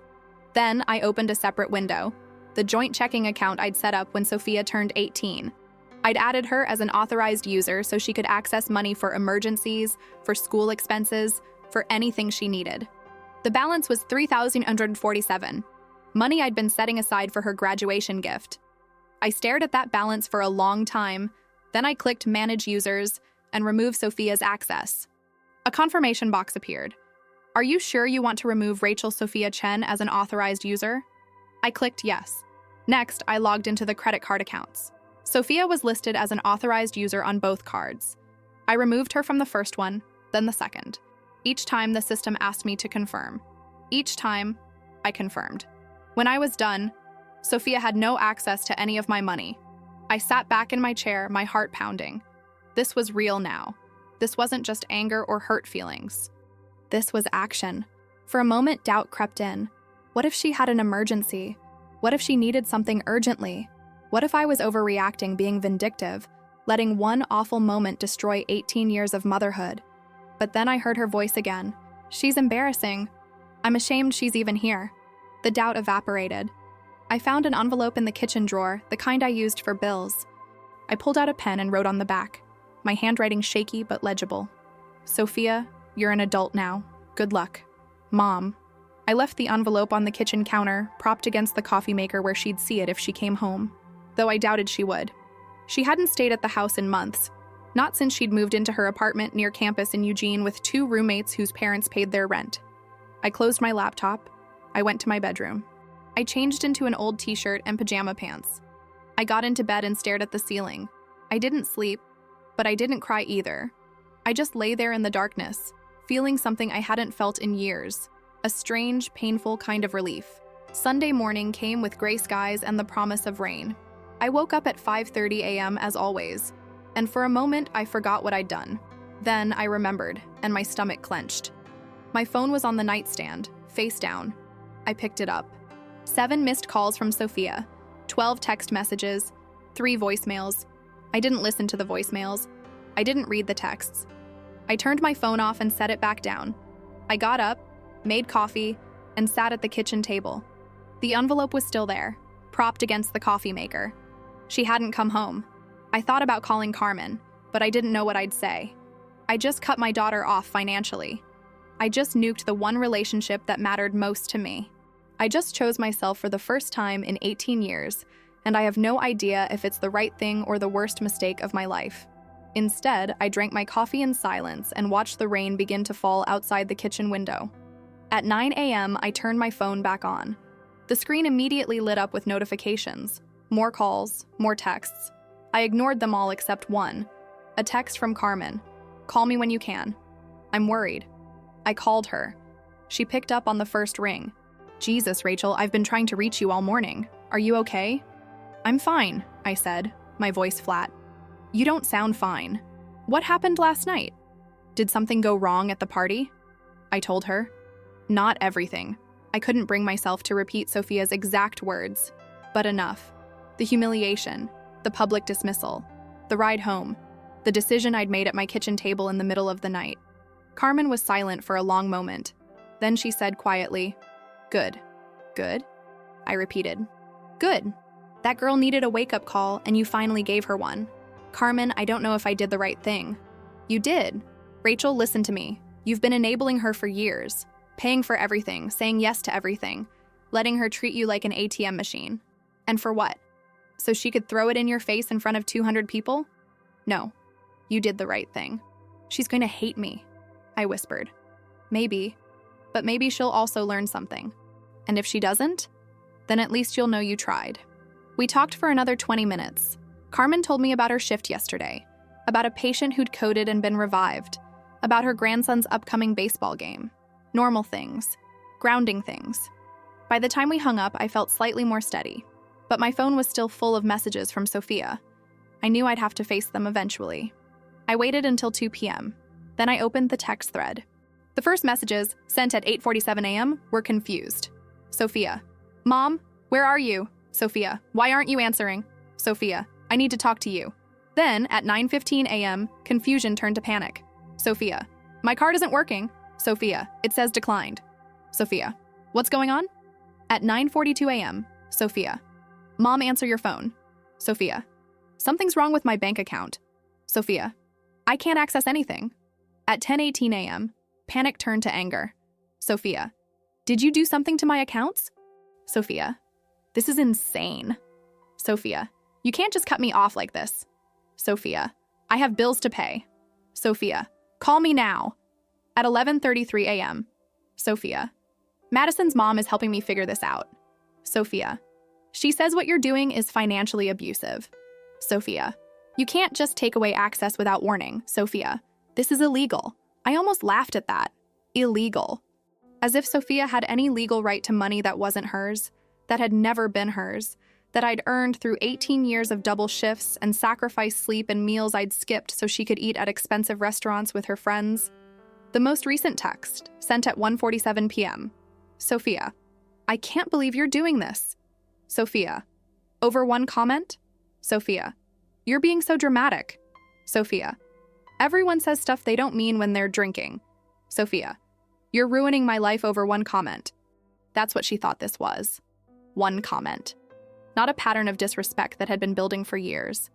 Then I opened a separate window, the joint checking account I'd set up when Sophia turned 18. I'd added her as an authorized user so she could access money for emergencies, for school expenses, for anything she needed. The balance was $3,147, money I'd been setting aside for her graduation gift. I stared at that balance for a long time, then I clicked Manage Users and Remove Sophia's access. A confirmation box appeared. Are you sure you want to remove Rachel Sophia Chen as an authorized user? I clicked yes. Next, I logged into the credit card accounts. Sophia was listed as an authorized user on both cards. I removed her from the first one, then the second. Each time the system asked me to confirm. Each time, I confirmed. When I was done, Sophia had no access to any of my money. I sat back in my chair, my heart pounding. This was real now. This wasn't just anger or hurt feelings. This was action. For a moment, doubt crept in. What if she had an emergency? What if she needed something urgently? What if I was overreacting, being vindictive, letting one awful moment destroy 18 years of motherhood? But then I heard her voice again. She's embarrassing. I'm ashamed she's even here. The doubt evaporated. I found an envelope in the kitchen drawer, the kind I used for bills. I pulled out a pen and wrote on the back, my handwriting shaky but legible. Sophia, you're an adult now. Good luck. Mom. I left the envelope on the kitchen counter, propped against the coffee maker where she'd see it if she came home, though I doubted she would. She hadn't stayed at the house in months, not since she'd moved into her apartment near campus in Eugene with 2 roommates whose parents paid their rent. I closed my laptop. I went to my bedroom. I changed into an old t-shirt and pajama pants. I got into bed and stared at the ceiling. I didn't sleep, but I didn't cry either. I just lay there in the darkness, feeling something I hadn't felt in years, a strange, painful kind of relief. Sunday morning came with gray skies and the promise of rain. I woke up at 5:30 a.m. as always, and for a moment I forgot what I'd done. Then I remembered, and my stomach clenched. My phone was on the nightstand, face down. I picked it up. 7 missed calls from Sophia, 12 text messages, 3 voicemails. I didn't listen to the voicemails. I didn't read the texts. I turned my phone off and set it back down. I got up, made coffee, and sat at the kitchen table. The envelope was still there, propped against the coffee maker. She hadn't come home. I thought about calling Carmen, but I didn't know what I'd say. I just cut my daughter off financially. I just nuked the one relationship that mattered most to me. I just chose myself for the first time in 18 years, and I have no idea if it's the right thing or the worst mistake of my life. Instead, I drank my coffee in silence and watched the rain begin to fall outside the kitchen window. At 9 a.m., I turned my phone back on. The screen immediately lit up with notifications. More calls, more texts. I ignored them all except one. A text from Carmen. Call me when you can. I'm worried. I called her. She picked up on the first ring. Jesus, Rachel, I've been trying to reach you all morning. Are you okay? I'm fine, I said, my voice flat. You don't sound fine. What happened last night? Did something go wrong at the party? I told her. Not everything. I couldn't bring myself to repeat Sophia's exact words, but enough. The humiliation, the public dismissal, the ride home, the decision I'd made at my kitchen table in the middle of the night. Carmen was silent for a long moment. Then she said quietly, Good. Good? I repeated. Good. That girl needed a wake-up call, and you finally gave her one. Carmen, I don't know if I did the right thing. You did. Rachel, listen to me. You've been enabling her for years, paying for everything, saying yes to everything, letting her treat you like an ATM machine. And for what? So she could throw it in your face in front of 200 people? No. You did the right thing. She's going to hate me, I whispered. Maybe. But maybe she'll also learn something. And if she doesn't, then at least you'll know you tried. We talked for another 20 minutes. Carmen told me about her shift yesterday, about a patient who'd coded and been revived, about her grandson's upcoming baseball game. Normal things. Grounding things. By the time we hung up, I felt slightly more steady, but my phone was still full of messages from Sophia. I knew I'd have to face them eventually. I waited until 2 p.m. Then I opened the text thread. The first messages, sent at 8:47 a.m., were confused. Sophia. Mom, where are you? Sophia. Why aren't you answering? Sophia. I need to talk to you. Then, at 9:15 a.m., confusion turned to panic. Sophia. My card isn't working. Sophia. It says declined. Sophia. What's going on? At 9:42 a.m., Sophia. Mom, answer your phone. Sophia. Something's wrong with my bank account. Sophia, I can't access anything. At 10:18 a.m., panic turned to anger. Sophia, did you do something to my accounts? Sophia, this is insane. Sophia, you can't just cut me off like this. Sophia, I have bills to pay. Sophia, call me now. At 11:33 a.m., Sophia, Madison's mom is helping me figure this out. Sophia, she says what you're doing is financially abusive. Sophia, you can't just take away access without warning. Sophia, this is illegal. I almost laughed at that. Illegal. As if Sophia had any legal right to money that wasn't hers, that had never been hers, that I'd earned through 18 years of double shifts and sacrificed sleep and meals I'd skipped so she could eat at expensive restaurants with her friends. The most recent text, sent at 1:47 p.m. Sophia, I can't believe you're doing this. Sophia, over one comment? Sophia, you're being so dramatic. Sophia, everyone says stuff they don't mean when they're drinking. Sophia, you're ruining my life over one comment. That's what she thought this was. One comment. Not a pattern of disrespect that had been building for years.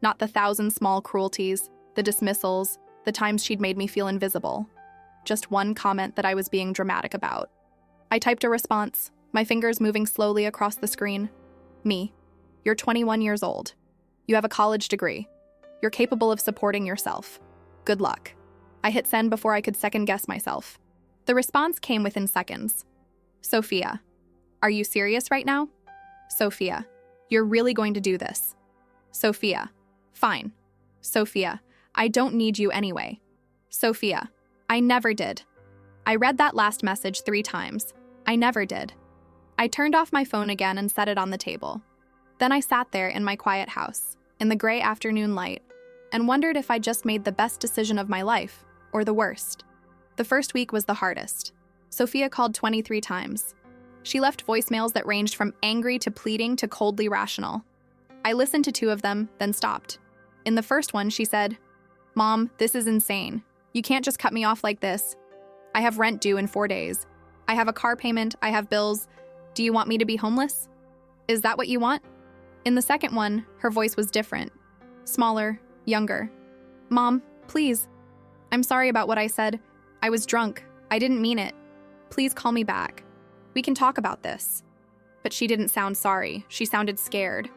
Not the 1,000 small cruelties, the dismissals, the times she'd made me feel invisible. Just one comment that I was being dramatic about. I typed a response, my fingers moving slowly across the screen. Me. You're 21 years old. You have a college degree. You're capable of supporting yourself. Good luck. I hit send before I could second-guess myself. The response came within seconds. Sophia, are you serious right now? Sophia, you're really going to do this? Sophia, fine. Sophia, I don't need you anyway. Sophia, I never did. I read that last message 3 times. I never did. I turned off my phone again and set it on the table. Then I sat there in my quiet house, in the gray afternoon light, and wondered if I just made the best decision of my life, or the worst. The first week was the hardest. Sophia called 23 times. She left voicemails that ranged from angry to pleading to coldly rational. I listened to 2 of them, then stopped. In the first one, she said, Mom, this is insane. You can't just cut me off like this. I have rent due in 4 days. I have a car payment, I have bills. Do you want me to be homeless? Is that what you want? In the second one, her voice was different. Smaller, younger. Mom, please. I'm sorry about what I said. I was drunk. I didn't mean it. Please call me back. We can talk about this. But she didn't sound sorry. She sounded scared.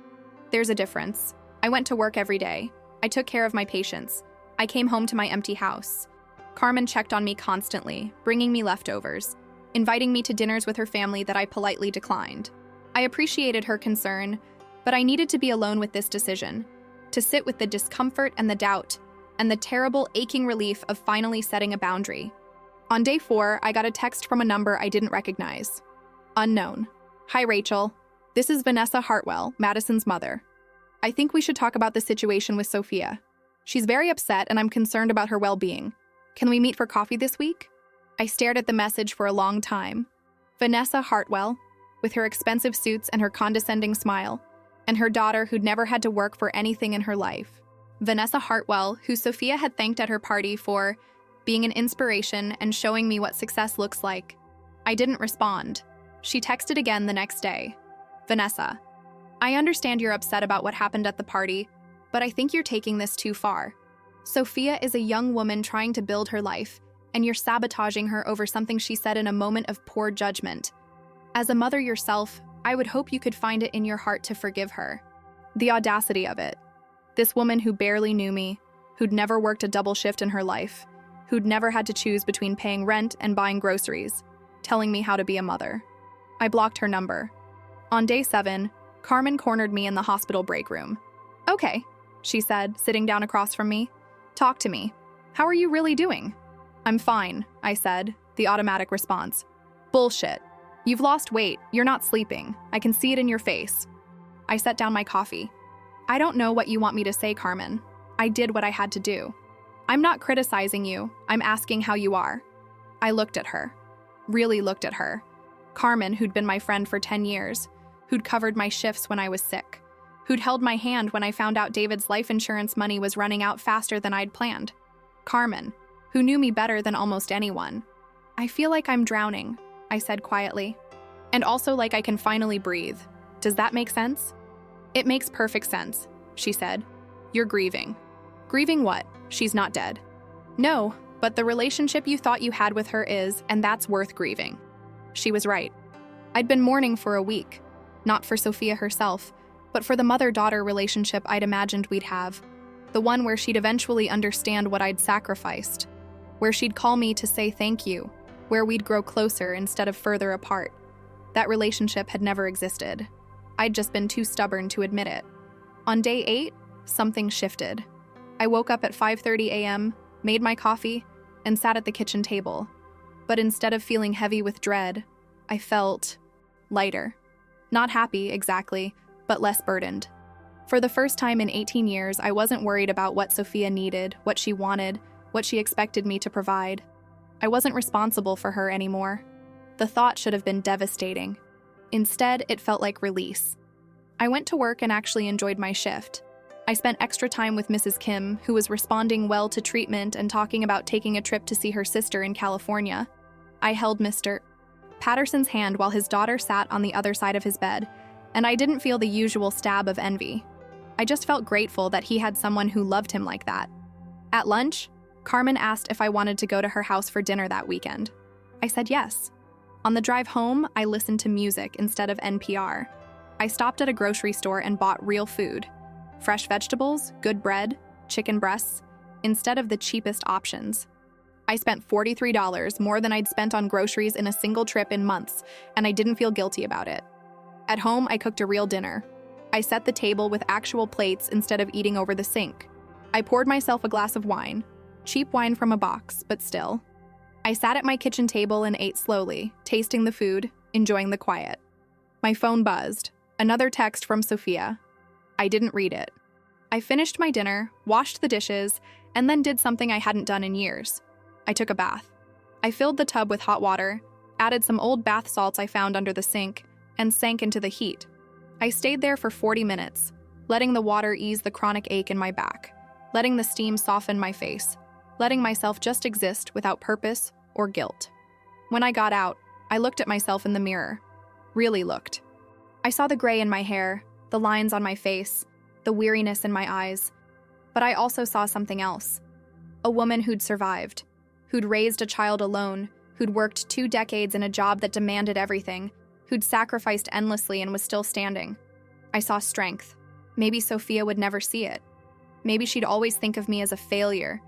There's a difference. I went to work every day. I took care of my patients. I came home to my empty house. Carmen checked on me constantly, bringing me leftovers, inviting me to dinners with her family that I politely declined. I appreciated her concern, but I needed to be alone with this decision, to sit with the discomfort and the doubt, and the terrible, aching relief of finally setting a boundary. On day 4, I got a text from a number I didn't recognize. Unknown. Hi, Rachel. This is Vanessa Hartwell, Madison's mother. I think we should talk about the situation with Sophia. She's very upset and I'm concerned about her well-being. Can we meet for coffee this week? I stared at the message for a long time. Vanessa Hartwell, with her expensive suits and her condescending smile, and her daughter who'd never had to work for anything in her life. Vanessa Hartwell, who Sophia had thanked at her party for being an inspiration and showing me what success looks like. I didn't respond. She texted again the next day. Vanessa, I understand you're upset about what happened at the party, but I think you're taking this too far. Sophia is a young woman trying to build her life, and you're sabotaging her over something she said in a moment of poor judgment. As a mother yourself, I would hope you could find it in your heart to forgive her. The audacity of it. This woman who barely knew me, who'd never worked a double shift in her life, who'd never had to choose between paying rent and buying groceries, telling me how to be a mother. I blocked her number. On day 7, Carmen cornered me in the hospital break room. Okay, she said, sitting down across from me. Talk to me. How are you really doing? I'm fine, I said, the automatic response. Bullshit. You've lost weight. You're not sleeping. I can see it in your face. I set down my coffee. I don't know what you want me to say, Carmen. I did what I had to do. I'm not criticizing you. I'm asking how you are. I looked at her. Really looked at her. Carmen, who'd been my friend for 10 years, who'd covered my shifts when I was sick, who'd held my hand when I found out David's life insurance money was running out faster than I'd planned. Carmen, who knew me better than almost anyone. I feel like I'm drowning, I said quietly. And also like I can finally breathe. Does that make sense? It makes perfect sense. she said. You're grieving. Grieving what? She's not dead. No, but the relationship you thought you had with her is, and that's worth grieving. She was right. I'd been mourning for a week, not for Sophia herself, but for the mother-daughter relationship I'd imagined we'd have, the one where she'd eventually understand what I'd sacrificed, where she'd call me to say thank you, where we'd grow closer instead of further apart. That relationship had never existed. I'd just been too stubborn to admit it. On day 8, something shifted. I woke up at 5:30 a.m., made my coffee, and sat at the kitchen table. But instead of feeling heavy with dread, I felt lighter. Not happy, exactly, but less burdened. For the first time in 18 years, I wasn't worried about what Sophia needed, what she wanted, what she expected me to provide. I wasn't responsible for her anymore. The thought should have been devastating. Instead, it felt like release. I went to work and actually enjoyed my shift. I spent extra time with Mrs. Kim, who was responding well to treatment and talking about taking a trip to see her sister in California. I held Mr. Patterson's hand while his daughter sat on the other side of his bed, and I didn't feel the usual stab of envy. I just felt grateful that he had someone who loved him like that. At lunch, Carmen asked if I wanted to go to her house for dinner that weekend. I said yes. On the drive home, I listened to music instead of NPR. I stopped at a grocery store and bought real food. Fresh vegetables, good bread, chicken breasts, instead of the cheapest options. I spent $43, more than I'd spent on groceries in a single trip in months, and I didn't feel guilty about it. At home, I cooked a real dinner. I set the table with actual plates instead of eating over the sink. I poured myself a glass of wine, cheap wine from a box, but still. I sat at my kitchen table and ate slowly, tasting the food, enjoying the quiet. My phone buzzed. Another text from Sophia. I didn't read it. I finished my dinner, washed the dishes, and then did something I hadn't done in years. I took a bath. I filled the tub with hot water, added some old bath salts I found under the sink, and sank into the heat. I stayed there for 40 minutes, letting the water ease the chronic ache in my back, letting the steam soften my face, letting myself just exist without purpose or guilt. When I got out, I looked at myself in the mirror. Really looked. I saw the gray in my hair, the lines on my face, the weariness in my eyes. But I also saw something else. A woman who'd survived, who'd raised a child alone, who'd worked 2 decades in a job that demanded everything, who'd sacrificed endlessly and was still standing. I saw strength. Maybe Sophia would never see it. Maybe she'd always think of me as a failure,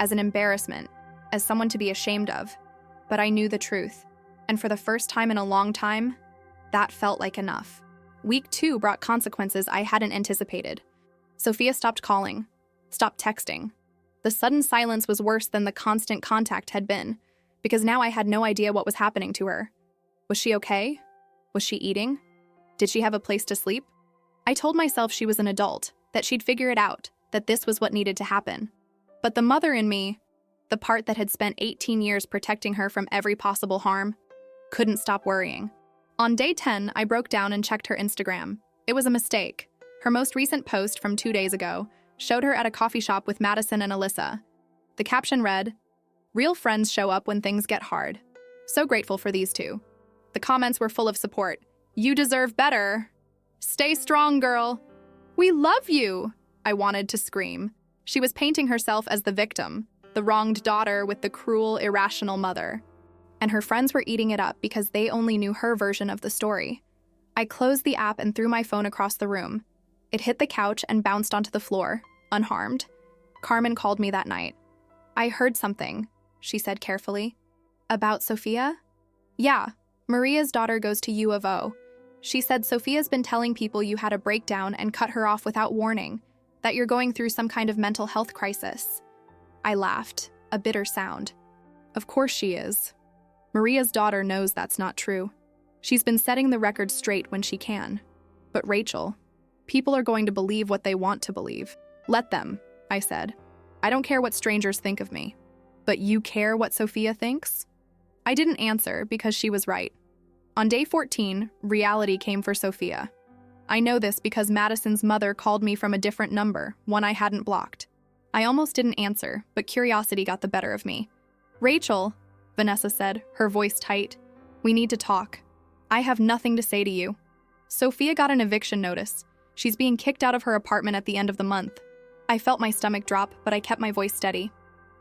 as an embarrassment, as someone to be ashamed of. But I knew the truth. And for the first time in a long time, that felt like enough. Week 2 brought consequences I hadn't anticipated. Sophia stopped calling, stopped texting. The sudden silence was worse than the constant contact had been, because now I had no idea what was happening to her. Was she okay? Was she eating? Did she have a place to sleep? I told myself she was an adult, that she'd figure it out, that this was what needed to happen. But the mother in me, the part that had spent 18 years protecting her from every possible harm, couldn't stop worrying. On day 10, I broke down and checked her Instagram. It was a mistake. Her most recent post from 2 days ago showed her at a coffee shop with Madison and Alyssa. The caption read, "Real friends show up when things get hard." So grateful for these two. The comments were full of support. "You deserve better. Stay strong, girl. We love you," I wanted to scream. She was painting herself as the victim, the wronged daughter with the cruel, irrational mother. And her friends were eating it up because they only knew her version of the story. I closed the app and threw my phone across the room. It hit the couch and bounced onto the floor, unharmed. Carmen called me that night. "I heard something," she said carefully. "About Sophia?" "Yeah, Maria's daughter goes to U of O. She said Sophia's been telling people you had a breakdown and cut her off without warning, that you're going through some kind of mental health crisis." I laughed, a bitter sound. Of course she is. Maria's daughter knows that's not true. She's been setting the record straight when she can. But Rachel, people are going to believe what they want to believe. Let them, I said. I don't care what strangers think of me. But you care what Sophia thinks? I didn't answer because she was right. On day 14, reality came for Sophia. I know this because Madison's mother called me from a different number, one I hadn't blocked. I almost didn't answer, but curiosity got the better of me. "Rachel," Vanessa said, her voice tight, "we need to talk. I have nothing to say to you." Sophia got an eviction notice. She's being kicked out of her apartment at the end of the month. I felt my stomach drop, but I kept my voice steady.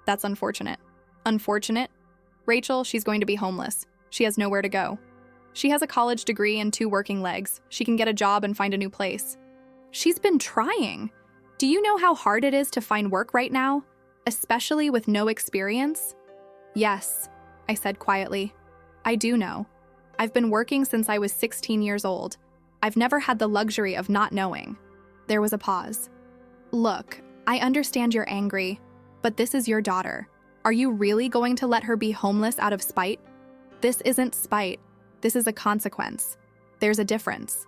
That's unfortunate. Unfortunate? Rachel, she's going to be homeless. She has nowhere to go. She has a college degree and 2 working legs. She can get a job and find a new place. She's been trying. Do you know how hard it is to find work right now, especially with no experience? Yes, I said quietly. I do know. I've been working since I was 16 years old. I've never had the luxury of not knowing. There was a pause. Look, I understand you're angry, but this is your daughter. Are you really going to let her be homeless out of spite? This isn't spite. This is a consequence. There's a difference.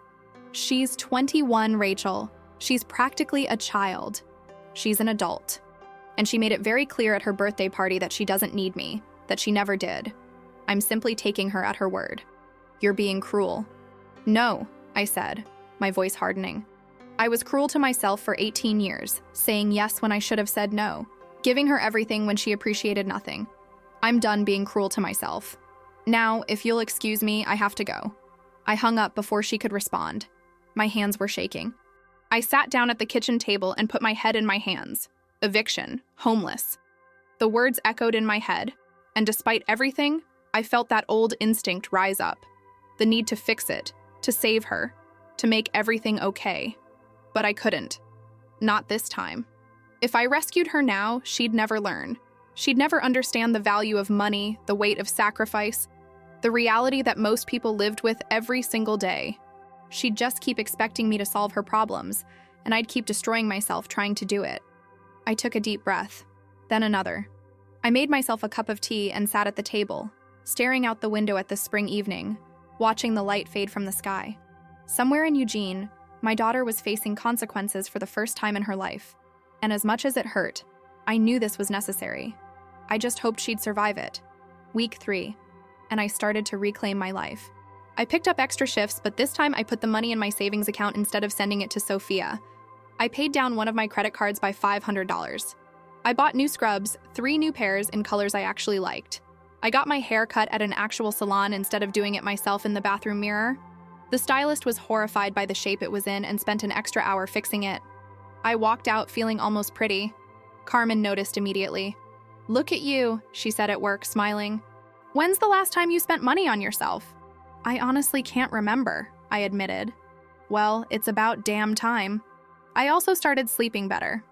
She's 21, Rachel. She's practically a child. She's an adult. And she made it very clear at her birthday party that she doesn't need me, that she never did. I'm simply taking her at her word. You're being cruel. No, I said, my voice hardening. I was cruel to myself for 18 years, saying yes when I should have said no, giving her everything when she appreciated nothing. I'm done being cruel to myself. Now, if you'll excuse me, I have to go. I hung up before she could respond. My hands were shaking. I sat down at the kitchen table and put my head in my hands. Eviction, homeless. The words echoed in my head, and despite everything, I felt that old instinct rise up. The need to fix it, to save her, to make everything okay. But I couldn't. Not this time. If I rescued her now, she'd never learn. She'd never understand the value of money, the weight of sacrifice, the reality that most people lived with every single day. She'd just keep expecting me to solve her problems, and I'd keep destroying myself trying to do it. I took a deep breath, then another. I made myself a cup of tea and sat at the table, staring out the window at the spring evening, watching the light fade from the sky. Somewhere in Eugene, my daughter was facing consequences for the first time in her life. And as much as it hurt, I knew this was necessary. I just hoped she'd survive it. Week 3, and I started to reclaim my life. I picked up extra shifts, but this time I put the money in my savings account instead of sending it to Sophia. I paid down one of my credit cards by $500. I bought new scrubs, 3 new pairs in colors I actually liked. I got my hair cut at an actual salon instead of doing it myself in the bathroom mirror. The stylist was horrified by the shape it was in and spent an extra hour fixing it. I walked out feeling almost pretty. Carmen noticed immediately. "Look at you," she said at work, smiling. "When's the last time you spent money on yourself?" "I honestly can't remember," I admitted. "Well, it's about damn time." I also started sleeping better.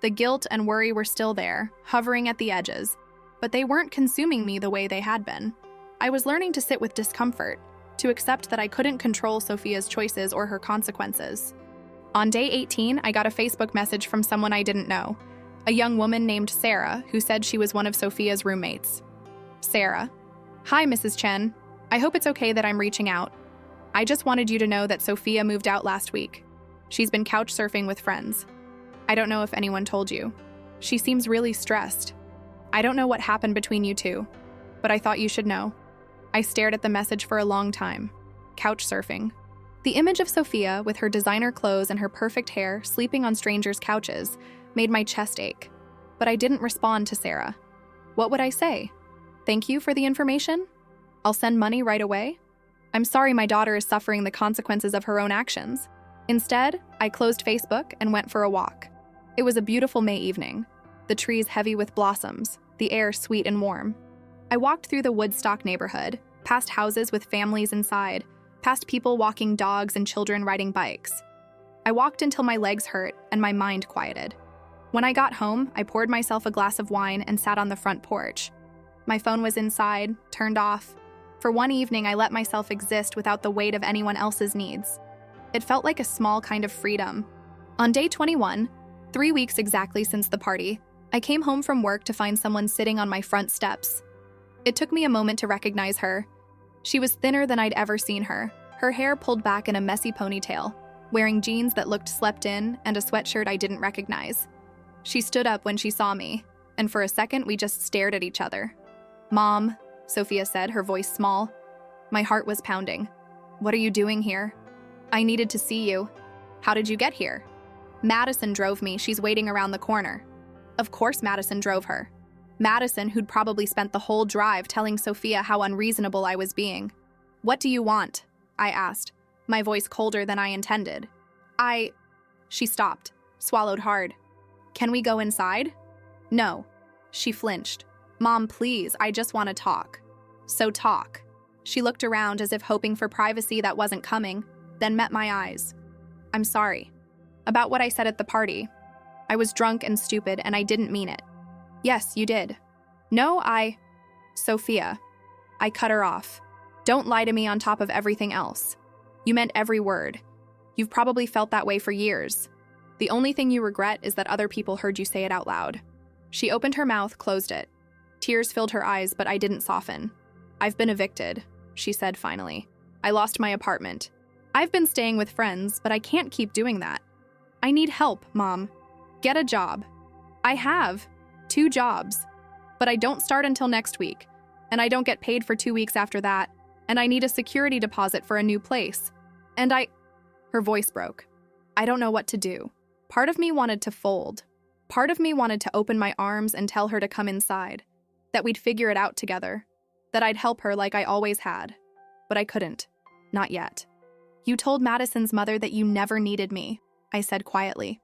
The guilt and worry were still there, hovering at the edges, but they weren't consuming me the way they had been. I was learning to sit with discomfort, to accept that I couldn't control Sophia's choices or her consequences. On day 18, I got a Facebook message from someone I didn't know, a young woman named Sarah who said she was one of Sophia's roommates. Sarah: "Hi, Mrs. Chen. I hope it's okay that I'm reaching out. I just wanted you to know that Sophia moved out last week. She's been couch surfing with friends. I don't know if anyone told you. She seems really stressed. I don't know what happened between you two, but I thought you should know." I stared at the message for a long time. Couch surfing. The image of Sophia, with her designer clothes and her perfect hair, sleeping on strangers' couches, made my chest ache. But I didn't respond to Sarah. What would I say? Thank you for the information? I'll send money right away? I'm sorry my daughter is suffering the consequences of her own actions. Instead, I closed Facebook and went for a walk. It was a beautiful May evening, the trees heavy with blossoms, the air sweet and warm. I walked through the Woodstock neighborhood, past houses with families inside, past people walking dogs and children riding bikes. I walked until my legs hurt and my mind quieted. When I got home, I poured myself a glass of wine and sat on the front porch. My phone was inside, turned off. For one evening, I let myself exist without the weight of anyone else's needs. It felt like a small kind of freedom. On day 21, 3 weeks exactly since the party, I came home from work to find someone sitting on my front steps. It took me a moment to recognize her. She was thinner than I'd ever seen her, her hair pulled back in a messy ponytail, wearing jeans that looked slept in and a sweatshirt I didn't recognize. She stood up when she saw me, and for a second we just stared at each other. "Mom," Sophia said, her voice small. My heart was pounding. "What are you doing here?" "I needed to see you." "How did you get here?" "Madison drove me. She's waiting around the corner." Of course Madison drove her. Madison, who'd probably spent the whole drive telling Sophia how unreasonable I was being. "What do you want?" I asked, my voice colder than I intended. She stopped, swallowed hard. Can we go inside? No. She flinched. Mom, please, I just want to talk. So talk. She looked around as if hoping for privacy that wasn't coming, then met my eyes. I'm sorry. About what I said at the party. I was drunk and stupid and I didn't mean it. Yes, you did. No, Sophia. I cut her off. Don't lie to me on top of everything else. You meant every word. You've probably felt that way for years. The only thing you regret is that other people heard you say it out loud. She opened her mouth, closed it. Tears filled her eyes, but I didn't soften. I've been evicted, she said finally. I lost my apartment. I've been staying with friends, but I can't keep doing that. I need help, Mom. Get a job. I have 2 jobs, but I don't start until next week, and I don't get paid for 2 weeks after that, and I need a security deposit for a new place. And Her voice broke. I don't know what to do. Part of me wanted to fold. Part of me wanted to open my arms and tell her to come inside, that we'd figure it out together, that I'd help her like I always had. But I couldn't. Not yet. You told Madison's mother that you never needed me, I said quietly.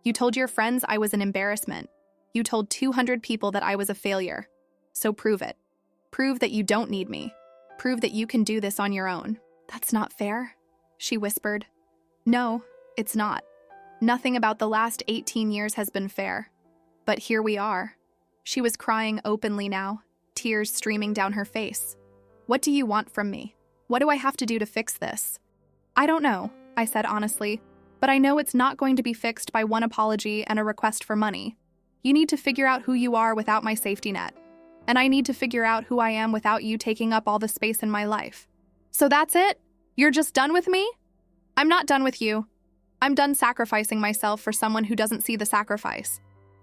You told your friends I was an embarrassment. You told 200 people that I was a failure. So prove it. Prove that you don't need me. Prove that you can do this on your own. That's not fair, she whispered. No, it's not. Nothing about the last 18 years has been fair. But here we are. She was crying openly now, tears streaming down her face. What do you want from me? What do I have to do to fix this? I don't know, I said honestly, but I know it's not going to be fixed by one apology and a request for money. You need to figure out who you are without my safety net. And I need to figure out who I am without you taking up all the space in my life. So that's it? You're just done with me? I'm not done with you. I'm done sacrificing myself for someone who doesn't see the sacrifice.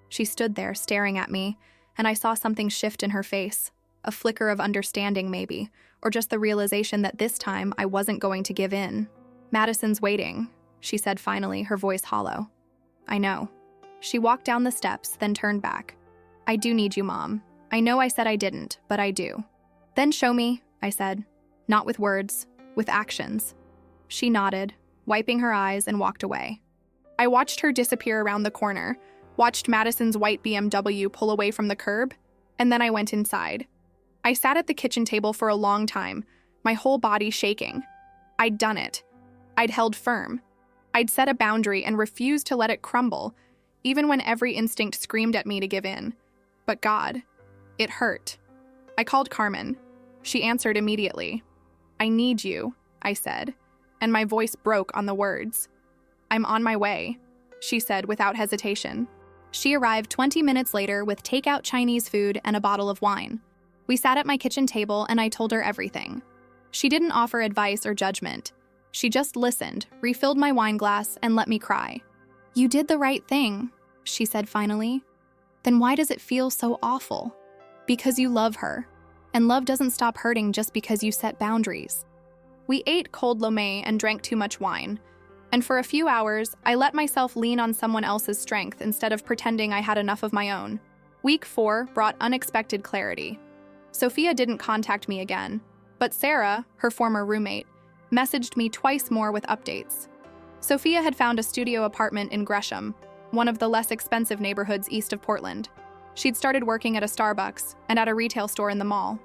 She stood there staring at me, and I saw something shift in her face. A flicker of understanding maybe, or just the realization that this time I wasn't going to give in. Madison's waiting, she said finally, her voice hollow. I know. She walked down the steps, then turned back. I do need you, Mom. I know I said I didn't, but I do. Then show me, I said. Not with words, with actions. She nodded, wiping her eyes, and walked away. I watched her disappear around the corner, watched Madison's white BMW pull away from the curb, and then I went inside. I sat at the kitchen table for a long time, my whole body shaking. I'd done it. I'd held firm. I'd set a boundary and refused to let it crumble, even when every instinct screamed at me to give in. But God, it hurt. I called Carmen. She answered immediately. I need you, I said, and my voice broke on the words. I'm on my way, she said without hesitation. She arrived 20 minutes later with takeout Chinese food and a bottle of wine. We sat at my kitchen table and I told her everything. She didn't offer advice or judgment. She just listened, refilled my wine glass, and let me cry. You did the right thing, she said finally. Then why does it feel so awful? Because you love her, and love doesn't stop hurting just because you set boundaries. We ate cold lo mein and drank too much wine, and for a few hours, I let myself lean on someone else's strength instead of pretending I had enough of my own. Week 4 brought unexpected clarity. Sophia didn't contact me again, but Sarah, her former roommate, messaged me twice more with updates. Sophia had found a studio apartment in Gresham, one of the less expensive neighborhoods east of Portland. She'd started working at a Starbucks and at a retail store in the mall.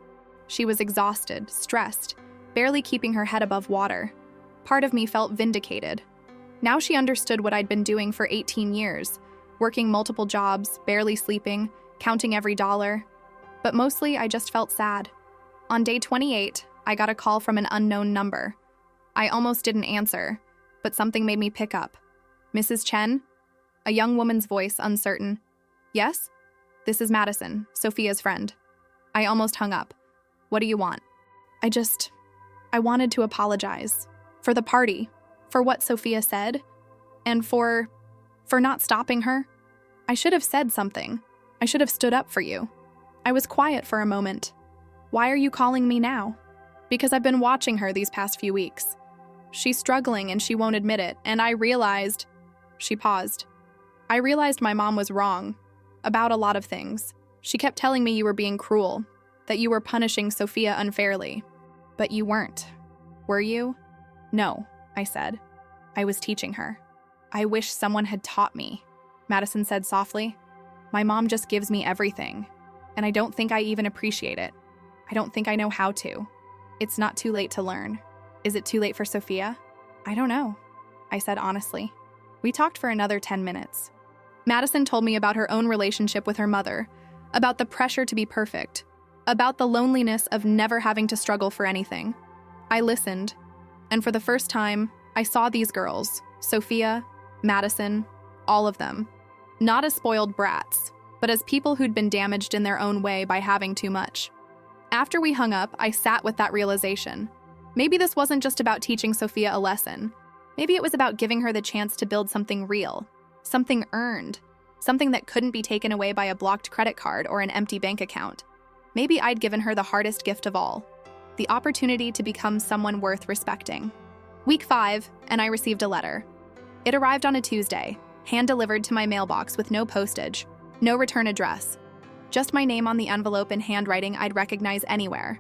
She was exhausted, stressed, barely keeping her head above water. Part of me felt vindicated. Now she understood what I'd been doing for 18 years, working multiple jobs, barely sleeping, counting every dollar. But mostly, I just felt sad. On day 28, I got a call from an unknown number. I almost didn't answer, but something made me pick up. Mrs. Chen? A young woman's voice, uncertain. Yes? This is Madison, Sophia's friend. I almost hung up. What do you want? I wanted to apologize. For the party. For what Sophia said. And for not stopping her. I should have said something. I should have stood up for you. I was quiet for a moment. Why are you calling me now? Because I've been watching her these past few weeks. She's struggling and she won't admit it, and I realized... She paused. I realized my mom was wrong. About a lot of things. She kept telling me you were being cruel, that you were punishing Sophia unfairly. But you weren't. Were you? No, I said. I was teaching her. I wish someone had taught me, Madison said softly. My mom just gives me everything, and I don't think I even appreciate it. I don't think I know how to. It's not too late to learn. Is it too late for Sophia? I don't know, I said honestly. We talked for another 10 minutes. Madison told me about her own relationship with her mother, about the pressure to be perfect, about the loneliness of never having to struggle for anything. I listened, and for the first time, I saw these girls, Sophia, Madison, all of them, not as spoiled brats, but as people who'd been damaged in their own way by having too much. After we hung up, I sat with that realization. Maybe this wasn't just about teaching Sophia a lesson. Maybe it was about giving her the chance to build something real, something earned, something that couldn't be taken away by a blocked credit card or an empty bank account. Maybe I'd given her the hardest gift of all, the opportunity to become someone worth respecting. Week 5, and I received a letter. It arrived on a Tuesday, hand-delivered to my mailbox with no postage, no return address, just my name on the envelope in handwriting I'd recognize anywhere.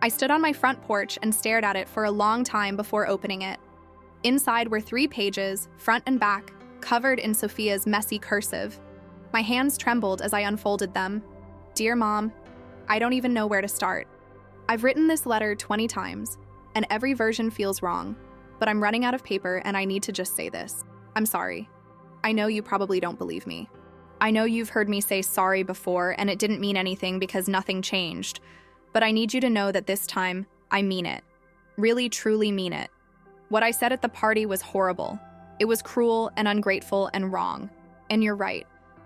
I stood on my front porch and stared at it for a long time before opening it. Inside were 3 pages, front and back, covered in Sophia's messy cursive. My hands trembled as I unfolded them. Dear Mom, I don't even know where to start. I've written this letter 20 times, and every version feels wrong, but I'm running out of paper and I need to just say this. I'm sorry. I know you probably don't believe me. I know you've heard me say sorry before and it didn't mean anything because nothing changed, but I need you to know that this time, I mean it. Really, truly mean it. What I said at the party was horrible. It was cruel and ungrateful and wrong. And you're right.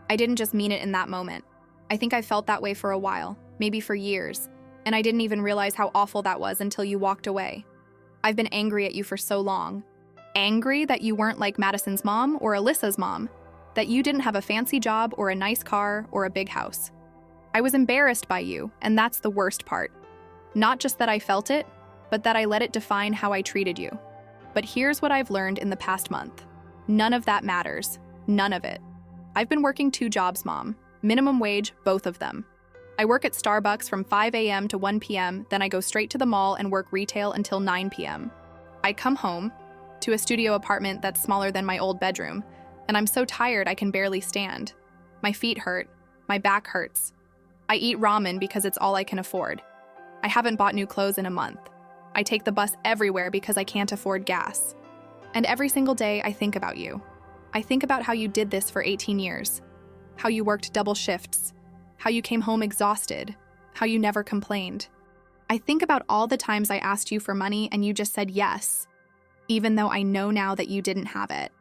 I didn't just mean it in that moment. I think I felt that way for a while, maybe for years, and I didn't even realize how awful that was until you walked away. I've been angry at you for so long. Angry that you weren't like Madison's mom or Alyssa's mom, that you didn't have a fancy job or a nice car or a big house. I was embarrassed by you, and that's the worst part. Not just that I felt it, but that I let it define how I treated you. But here's what I've learned in the past month. None of that matters. None of it. I've been working 2 jobs, Mom. Minimum wage, both of them. I work at Starbucks from 5 a.m. to 1 p.m., then I go straight to the mall and work retail until 9 p.m. I come home to a studio apartment that's smaller than my old bedroom, and I'm so tired I can barely stand. My feet hurt. My back hurts. I eat ramen because it's all I can afford. I haven't bought new clothes in a month. I take the bus everywhere because I can't afford gas. And every single day I think about you. I think about how you did this for 18 years. How you worked double shifts. How you came home exhausted. How you never complained. I think about all the times I asked you for money and you just said yes, even though I know now that you didn't have it.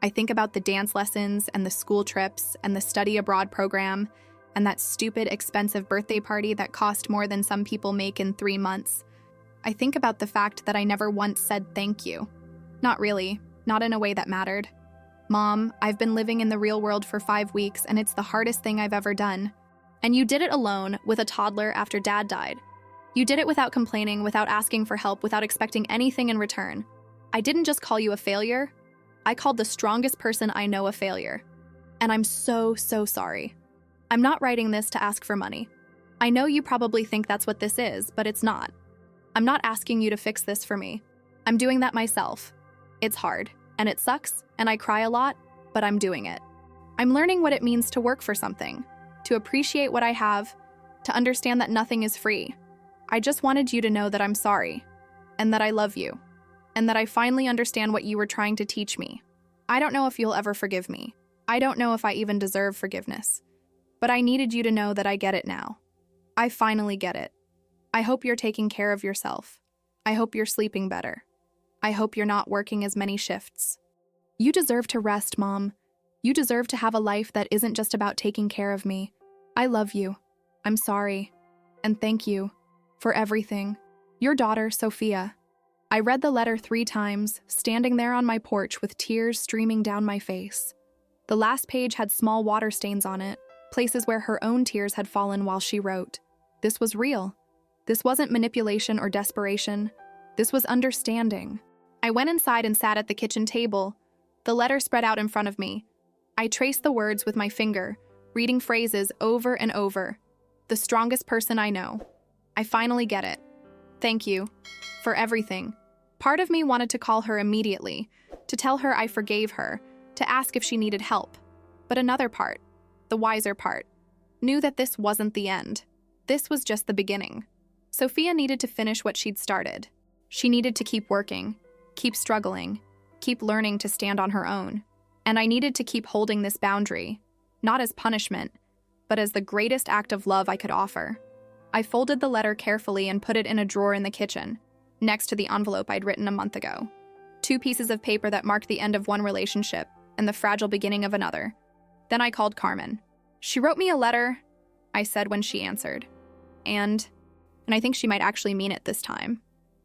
I think about the dance lessons and the school trips and the study abroad program and that stupid, expensive birthday party that cost more than some people make in 3 months. I think about the fact that I never once said thank you. Not really, not in a way that mattered. Mom, I've been living in the real world for 5 weeks and it's the hardest thing I've ever done. And you did it alone with a toddler after Dad died. You did it without complaining, without asking for help, without expecting anything in return. I didn't just call you a failure. I called the strongest person I know a failure. And I'm so, so sorry. I'm not writing this to ask for money. I know you probably think that's what this is, but it's not. I'm not asking you to fix this for me. I'm doing that myself. It's hard, and it sucks, and I cry a lot, but I'm doing it. I'm learning what it means to work for something, to appreciate what I have, to understand that nothing is free. I just wanted you to know that I'm sorry, and that I love you, and that I finally understand what you were trying to teach me. I don't know if you'll ever forgive me. I don't know if I even deserve forgiveness. But I needed you to know that I get it now. I finally get it. I hope you're taking care of yourself. I hope you're sleeping better. I hope you're not working as many shifts. You deserve to rest, Mom. You deserve to have a life that isn't just about taking care of me. I love you. I'm sorry. And thank you for everything. Your daughter, Sophia. I read the letter 3 times, standing there on my porch with tears streaming down my face. The last page had small water stains on it, places where her own tears had fallen while she wrote. This was real. This wasn't manipulation or desperation. This was understanding. I went inside and sat at the kitchen table, the letter spread out in front of me. I traced the words with my finger, reading phrases over and over. The strongest person I know. I finally get it. Thank you for everything. Part of me wanted to call her immediately, to tell her I forgave her, to ask if she needed help. But another part, the wiser part, knew that this wasn't the end. This was just the beginning. Sophia needed to finish what she'd started. She needed to keep working, keep struggling, keep learning to stand on her own. And I needed to keep holding this boundary, not as punishment, but as the greatest act of love I could offer. I folded the letter carefully and put it in a drawer in the kitchen, next to the envelope I'd written a month ago. 2 pieces of paper that marked the end of one relationship and the fragile beginning of another. Then I called Carmen. "She wrote me a letter," I said when she answered. And I think she might actually mean it this time.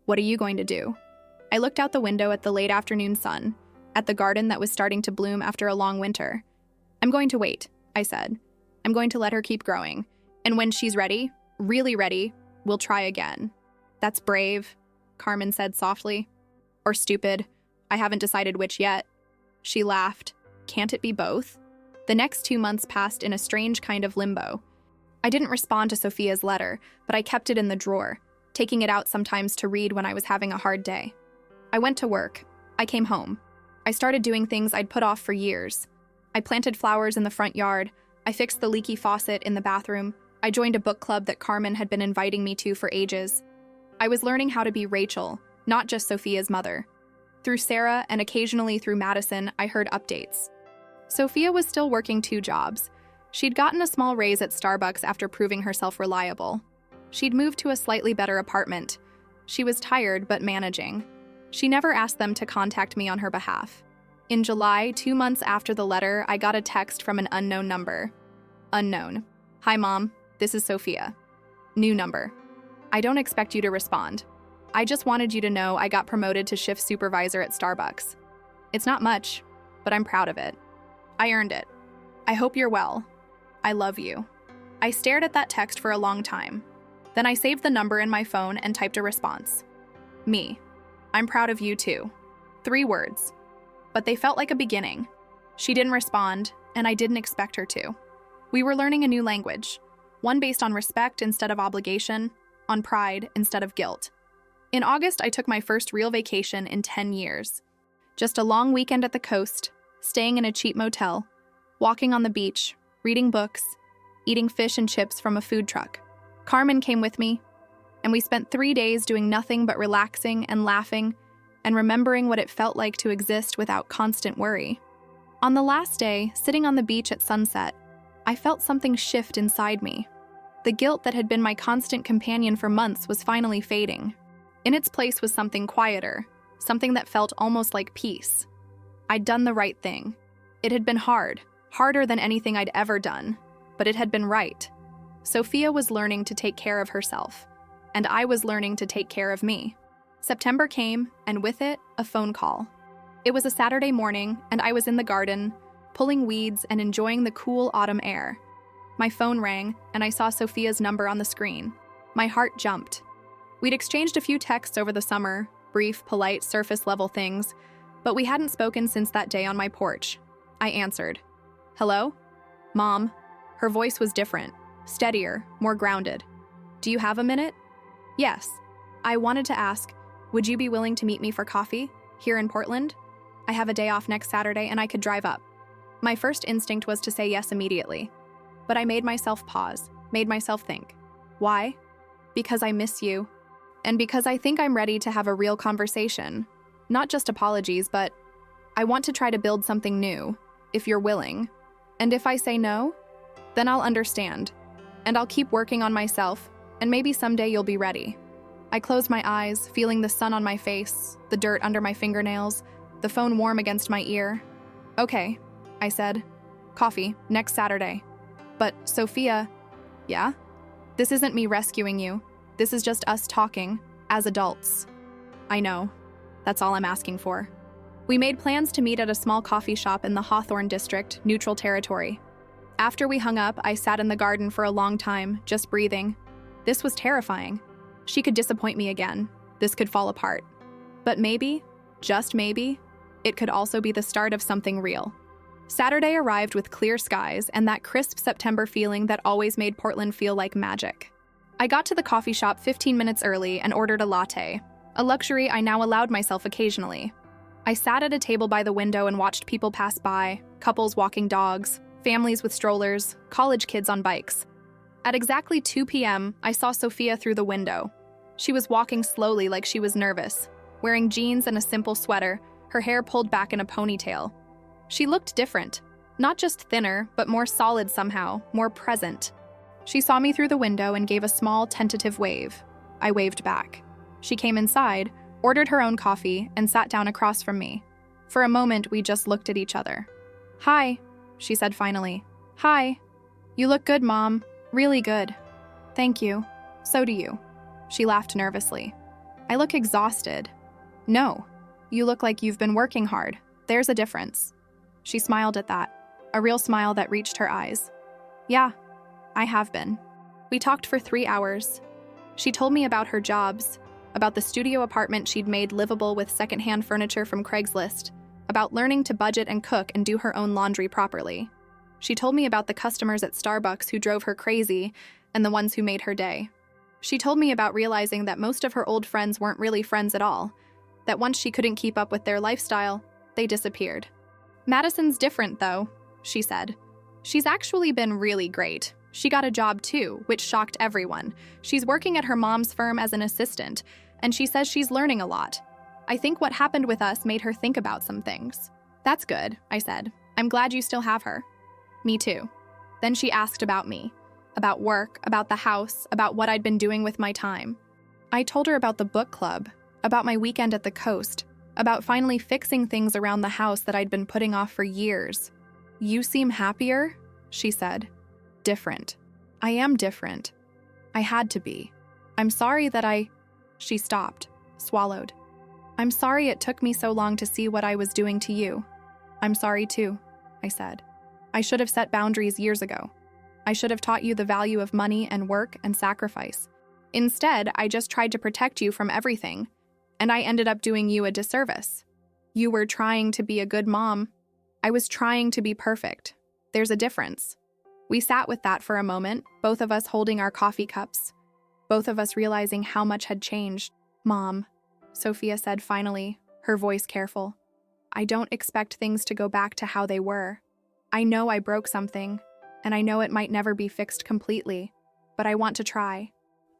"What are you going to do?" I looked out the window at the late afternoon sun, at the garden that was starting to bloom after a long winter. "I'm going to wait," I said. "I'm going to let her keep growing. And when she's ready, really ready, we'll try again." "That's brave," Carmen said softly. "Or stupid. I haven't decided which yet." She laughed. "Can't it be both?" The next 2 months passed in a strange kind of limbo. I didn't respond to Sophia's letter, but I kept it in the drawer, taking it out sometimes to read when I was having a hard day. I went to work. I came home. I started doing things I'd put off for years. I planted flowers in the front yard. I fixed the leaky faucet in the bathroom. I joined a book club that Carmen had been inviting me to for ages. I was learning how to be Rachel, not just Sophia's mother. Through Sarah and occasionally through Madison, I heard updates. Sophia was still working 2 jobs. She'd gotten a small raise at Starbucks after proving herself reliable. She'd moved to a slightly better apartment. She was tired but managing. She never asked them to contact me on her behalf. In July, 2 months after the letter, I got a text from an unknown number. Unknown. "Hi, Mom. This is Sophia." New number. "I don't expect you to respond. I just wanted you to know I got promoted to shift supervisor at Starbucks. It's not much, but I'm proud of it. I earned it. I hope you're well. I love you." I stared at that text for a long time. Then I saved the number in my phone and typed a response. "Me. I'm proud of you too." 3 words. But they felt like a beginning. She didn't respond, and I didn't expect her to. We were learning a new language, one based on respect instead of obligation, on pride instead of guilt. In August, I took my first real vacation in 10 years. Just a long weekend at the coast, staying in a cheap motel, walking on the beach, reading books, eating fish and chips from a food truck. Carmen came with me, and we spent 3 days doing nothing but relaxing and laughing and remembering what it felt like to exist without constant worry. On the last day, sitting on the beach at sunset, I felt something shift inside me. The guilt that had been my constant companion for months was finally fading. In its place was something quieter, something that felt almost like peace. I'd done the right thing. It had been hard, harder than anything I'd ever done, but it had been right. Sophia was learning to take care of herself, and I was learning to take care of me. September came, and with it, a phone call. It was a Saturday morning, and I was in the garden, pulling weeds and enjoying the cool autumn air. My phone rang, and I saw Sophia's number on the screen. My heart jumped. We'd exchanged a few texts over the summer, brief, polite, surface-level things, but we hadn't spoken since that day on my porch. I answered. "Hello? Mom." Her voice was different, steadier, more grounded. "Do you have a minute?" "Yes." I wanted to ask, would you be willing to meet me for coffee, here in Portland? I have a day off next Saturday and I could drive up. My first instinct was to say yes immediately, but I made myself pause, made myself think. Why? Because I miss you, and because I think I'm ready to have a real conversation. Not just apologies, but I want to try to build something new, if you're willing. And if I say no, then I'll understand, and I'll keep working on myself, and maybe someday you'll be ready. I closed my eyes, feeling the sun on my face, the dirt under my fingernails, the phone warm against my ear. "Okay," I said. "Coffee, next Saturday." "But, Sophia..." "Yeah?" "This isn't me rescuing you. This is just us talking, as adults." "I know. That's all I'm asking for." We made plans to meet at a small coffee shop in the Hawthorne district, neutral territory. After we hung up, I sat in the garden for a long time, just breathing. This was terrifying. She could disappoint me again. This could fall apart. But maybe, just maybe, it could also be the start of something real. Saturday arrived with clear skies and that crisp September feeling that always made Portland feel like magic. I got to the coffee shop 15 minutes early and ordered a latte, a luxury I now allowed myself occasionally. I sat at a table by the window and watched people pass by, couples walking dogs, families with strollers, college kids on bikes. At exactly 2 p.m., I saw Sophia through the window. She was walking slowly like she was nervous, wearing jeans and a simple sweater, her hair pulled back in a ponytail. She looked different, not just thinner, but more solid somehow, more present. She saw me through the window and gave a small, tentative wave. I waved back. She came inside, ordered her own coffee, and sat down across from me. For a moment, we just looked at each other. "Hi," she said finally. "Hi. You look good, Mom. Really good." "Thank you. So do you." She laughed nervously. "I look exhausted." "No. You look like you've been working hard. There's a difference." She smiled at that, a real smile that reached her eyes. "Yeah, I have been." We talked for 3 hours. She told me about her jobs, about the studio apartment she'd made livable with secondhand furniture from Craigslist, about learning to budget and cook and do her own laundry properly. She told me about the customers at Starbucks who drove her crazy and the ones who made her day. She told me about realizing that most of her old friends weren't really friends at all, that once she couldn't keep up with their lifestyle, they disappeared. "Madison's different, though," she said. "She's actually been really great. She got a job too, which shocked everyone. She's working at her mom's firm as an assistant, and she says she's learning a lot. I think what happened with us made her think about some things." "That's good," I said. "I'm glad you still have her." "Me too." Then she asked about me, about work, about the house, about what I'd been doing with my time. I told her about the book club, about my weekend at the coast, about finally fixing things around the house that I'd been putting off for years. "You seem happier," she said. "Different. I am different. I had to be. I'm sorry that She stopped, swallowed. "I'm sorry it took me so long to see what I was doing to you." "I'm sorry too," I said. "I should have set boundaries years ago. I should have taught you the value of money and work and sacrifice. Instead, I just tried to protect you from everything, and I ended up doing you a disservice. You were trying to be a good mom. I was trying to be perfect. There's a difference." We sat with that for a moment, both of us holding our coffee cups, both of us realizing how much had changed. "Mom," Sophia said finally, her voice careful, "I don't expect things to go back to how they were. I know I broke something, and I know it might never be fixed completely, but I want to try.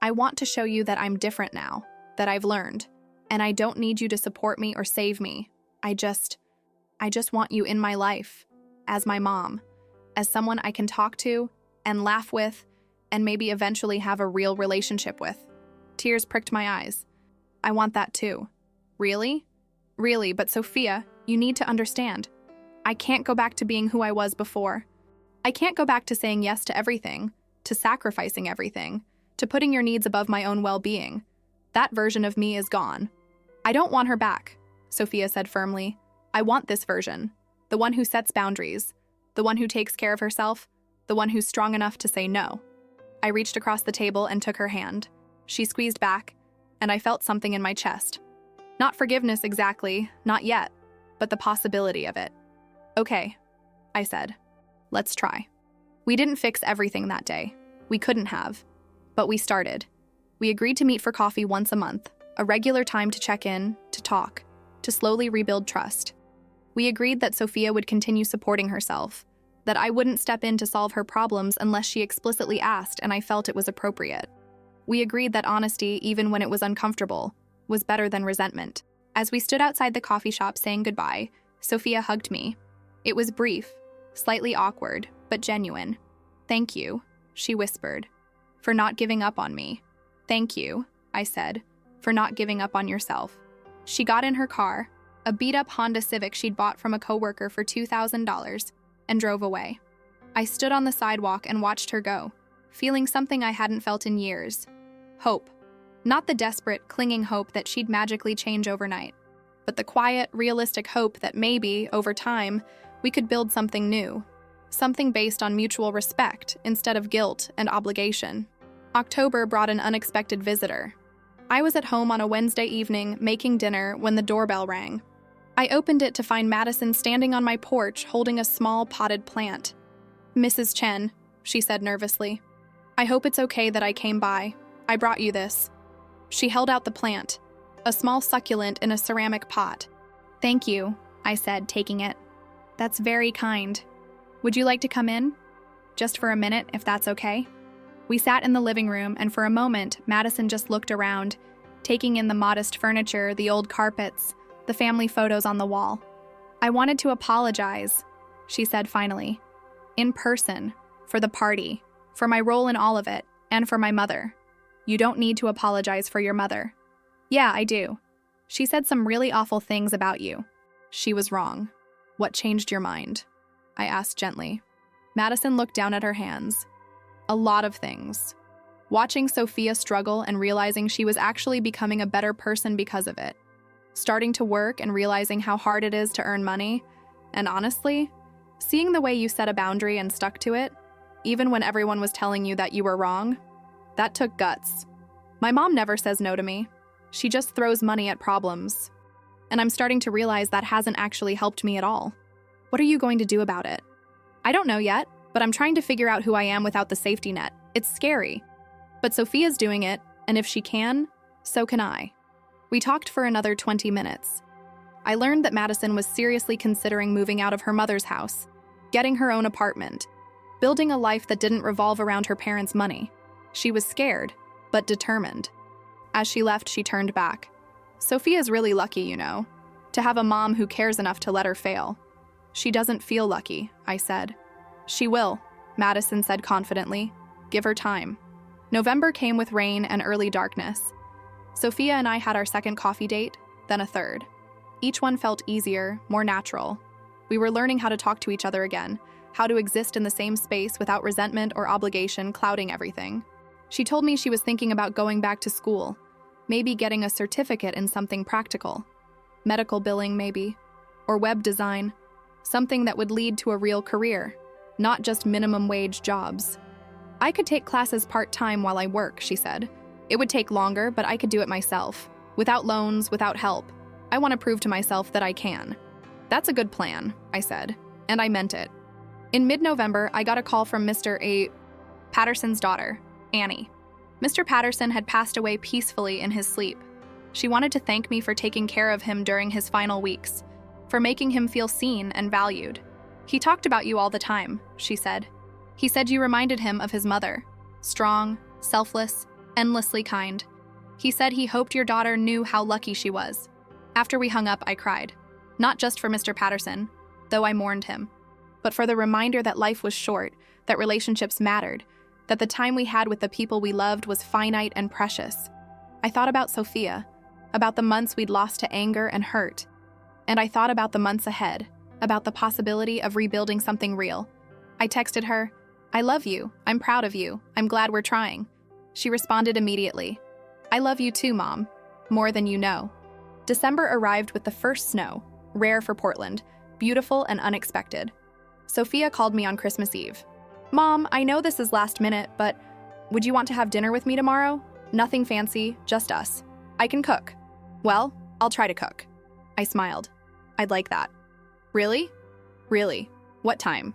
I want to show you that I'm different now, that I've learned, and I don't need you to support me or save me. I just want you in my life, as my mom, as someone I can talk to and laugh with and maybe eventually have a real relationship with." Tears pricked my eyes. "I want that too." "Really?" "Really, but Sophia, you need to understand. I can't go back to being who I was before. I can't go back to saying yes to everything, to sacrificing everything, to putting your needs above my own well-being. That version of me is gone." "I don't want her back," Sophia said firmly. "I want this version, the one who sets boundaries, the one who takes care of herself, the one who's strong enough to say no." I reached across the table and took her hand. She squeezed back, and I felt something in my chest. Not forgiveness exactly, not yet, but the possibility of it. "Okay," I said. "Let's try." We didn't fix everything that day. We couldn't have. But we started. We agreed to meet for coffee once a month, a regular time to check in, to talk, to slowly rebuild trust. We agreed that Sophia would continue supporting herself, that I wouldn't step in to solve her problems unless she explicitly asked and I felt it was appropriate. We agreed that honesty, even when it was uncomfortable, was better than resentment. As we stood outside the coffee shop saying goodbye, Sophia hugged me. It was brief, slightly awkward, but genuine. "Thank you," she whispered, "for not giving up on me." "Thank you," I said, "for not giving up on yourself." She got in her car, a beat-up Honda Civic she'd bought from a coworker for $2,000, and drove away. I stood on the sidewalk and watched her go, feeling something I hadn't felt in years. Hope. Not the desperate, clinging hope that she'd magically change overnight, but the quiet, realistic hope that maybe, over time, we could build something new. Something based on mutual respect instead of guilt and obligation. October brought an unexpected visitor. I was at home on a Wednesday evening making dinner when the doorbell rang. I opened it to find Madison standing on my porch holding a small potted plant. "Mrs. Chen," she said nervously, "I hope it's okay that I came by. I brought you this." She held out the plant, a small succulent in a ceramic pot. Thank you, I said, taking it. That's very kind. Would you like to come in? Just for a minute, if that's okay? We sat in the living room, and for a moment, Madison just looked around, taking in the modest furniture, the old carpets, the family photos on the wall. I wanted to apologize, she said finally. In person, for the party, for my role in all of it, and for my mother. You don't need to apologize for your mother. Yeah, I do. She said some really awful things about you. She was wrong. What changed your mind? I asked gently. Madison looked down at her hands. A lot of things. Watching Sophia struggle and realizing she was actually becoming a better person because of it. Starting to work and realizing how hard it is to earn money. And honestly, seeing the way you set a boundary and stuck to it, even when everyone was telling you that you were wrong, that took guts. My mom never says no to me. She just throws money at problems. And I'm starting to realize that hasn't actually helped me at all. What are you going to do about it? I don't know yet, but I'm trying to figure out who I am without the safety net. It's scary. But Sophia's doing it, and if she can, so can I. We talked for another 20 minutes. I learned that Madison was seriously considering moving out of her mother's house, getting her own apartment, building a life that didn't revolve around her parents' money. She was scared, but determined. As she left, she turned back. Sophia's really lucky, you know, to have a mom who cares enough to let her fail. She doesn't feel lucky, I said. She will, Madison said confidently. Give her time. November came with rain and early darkness. Sophia and I had our second coffee date, then a third. Each one felt easier, more natural. We were learning how to talk to each other again, how to exist in the same space without resentment or obligation clouding everything. She told me she was thinking about going back to school, maybe getting a certificate in something practical. Medical billing, maybe. Or web design. Something that would lead to a real career, not just minimum wage jobs. I could take classes part-time while I work, she said. It would take longer, but I could do it myself. Without loans, without help. I want to prove to myself that I can. That's a good plan, I said, and I meant it. In mid-November, I got a call from Mr. A. Patterson's daughter, Annie. Mr. Patterson had passed away peacefully in his sleep. She wanted to thank me for taking care of him during his final weeks, for making him feel seen and valued. He talked about you all the time, she said. He said you reminded him of his mother. Strong, selfless, endlessly kind. He said he hoped your daughter knew how lucky she was. After we hung up, I cried. Not just for Mr. Patterson, though I mourned him, but for the reminder that life was short, that relationships mattered, that the time we had with the people we loved was finite and precious. I thought about Sophia, about the months we'd lost to anger and hurt. And I thought about the months ahead, about the possibility of rebuilding something real. I texted her, I love you, I'm proud of you, I'm glad we're trying. She responded immediately, I love you too, Mom, more than you know. December arrived with the first snow, rare for Portland, beautiful and unexpected. Sophia called me on Christmas Eve. Mom, I know this is last minute, but would you want to have dinner with me tomorrow? Nothing fancy, just us. I can cook. Well, I'll try to cook. I smiled. I'd like that. Really? Really. What time?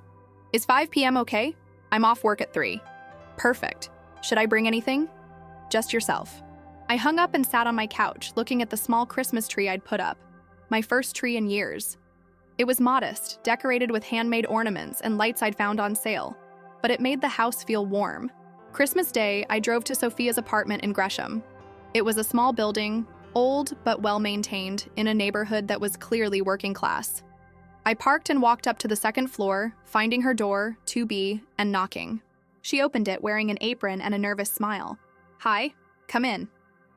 Is 5 p.m. okay? I'm off work at 3. Perfect. Should I bring anything? Just yourself. I hung up and sat on my couch, looking at the small Christmas tree I'd put up. My first tree in years. It was modest, decorated with handmade ornaments and lights I'd found on sale, but it made the house feel warm. Christmas Day, I drove to Sophia's apartment in Gresham. It was a small building, old but well-maintained, in a neighborhood that was clearly working class. I parked and walked up to the second floor, finding her door, 2B, and knocking. She opened it wearing an apron and a nervous smile. Hi, come in.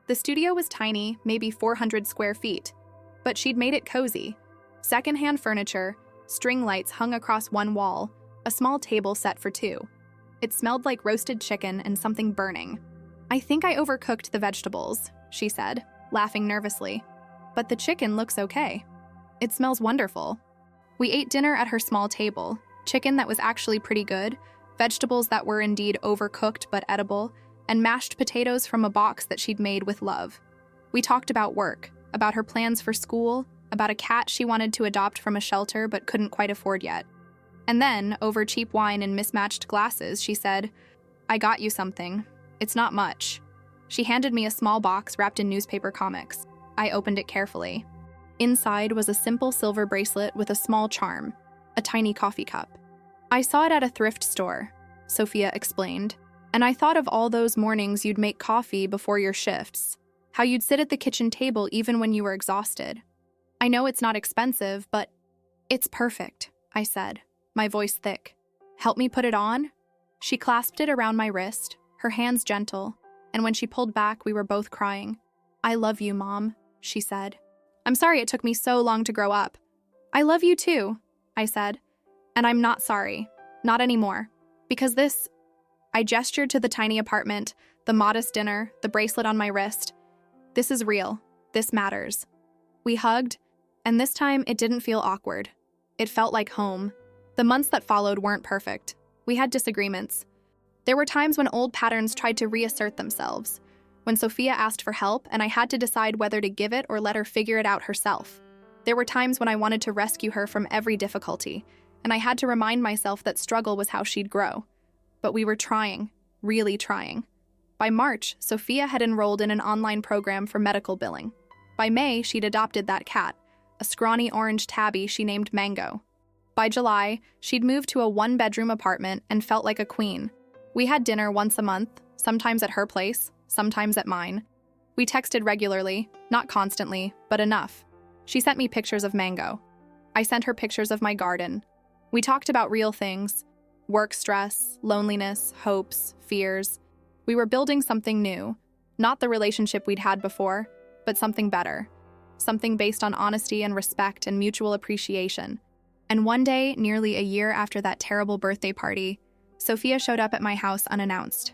The studio was tiny, maybe 400 square feet, but she'd made it cozy. Secondhand furniture, string lights hung across one wall, a small table set for 2. It smelled like roasted chicken and something burning. I think I overcooked the vegetables, she said, laughing nervously. But the chicken looks okay. It smells wonderful. We ate dinner at her small table, chicken that was actually pretty good, vegetables that were indeed overcooked but edible, and mashed potatoes from a box that she'd made with love. We talked about work, about her plans for school, about a cat she wanted to adopt from a shelter but couldn't quite afford yet. And then, over cheap wine and mismatched glasses, she said, I got you something. It's not much. She handed me a small box wrapped in newspaper comics. I opened it carefully. Inside was a simple silver bracelet with a small charm, a tiny coffee cup. "I saw it at a thrift store," Sophia explained, "and I thought of all those mornings you'd make coffee before your shifts, how you'd sit at the kitchen table even when you were exhausted. I know it's not expensive, but it's perfect," I said, my voice thick. "Help me put it on?" She clasped it around my wrist, her hands gentle, and when she pulled back, we were both crying. "I love you, Mom," she said. "I'm sorry it took me so long to grow up." "I love you too," I said. "And I'm not sorry. Not anymore. Because this..." I gestured to the tiny apartment, the modest dinner, the bracelet on my wrist. "This is real. This matters." We hugged, and this time it didn't feel awkward. It felt like home. The months that followed weren't perfect. We had disagreements. There were times when old patterns tried to reassert themselves, when Sophia asked for help and I had to decide whether to give it or let her figure it out herself. There were times when I wanted to rescue her from every difficulty, and I had to remind myself that struggle was how she'd grow. But we were trying, really trying. By March, Sophia had enrolled in an online program for medical billing. By May, she'd adopted that cat, a scrawny orange tabby she named Mango. By July, she'd moved to a one-bedroom apartment and felt like a queen. We had dinner once a month, sometimes at her place, sometimes at mine. We texted regularly, not constantly, but enough. She sent me pictures of Mango. I sent her pictures of my garden. We talked about real things: work stress, loneliness, hopes, fears. We were building something new, not the relationship we'd had before, but something better. Something based on honesty and respect and mutual appreciation. And one day, nearly a year after that terrible birthday party, Sophia showed up at my house unannounced.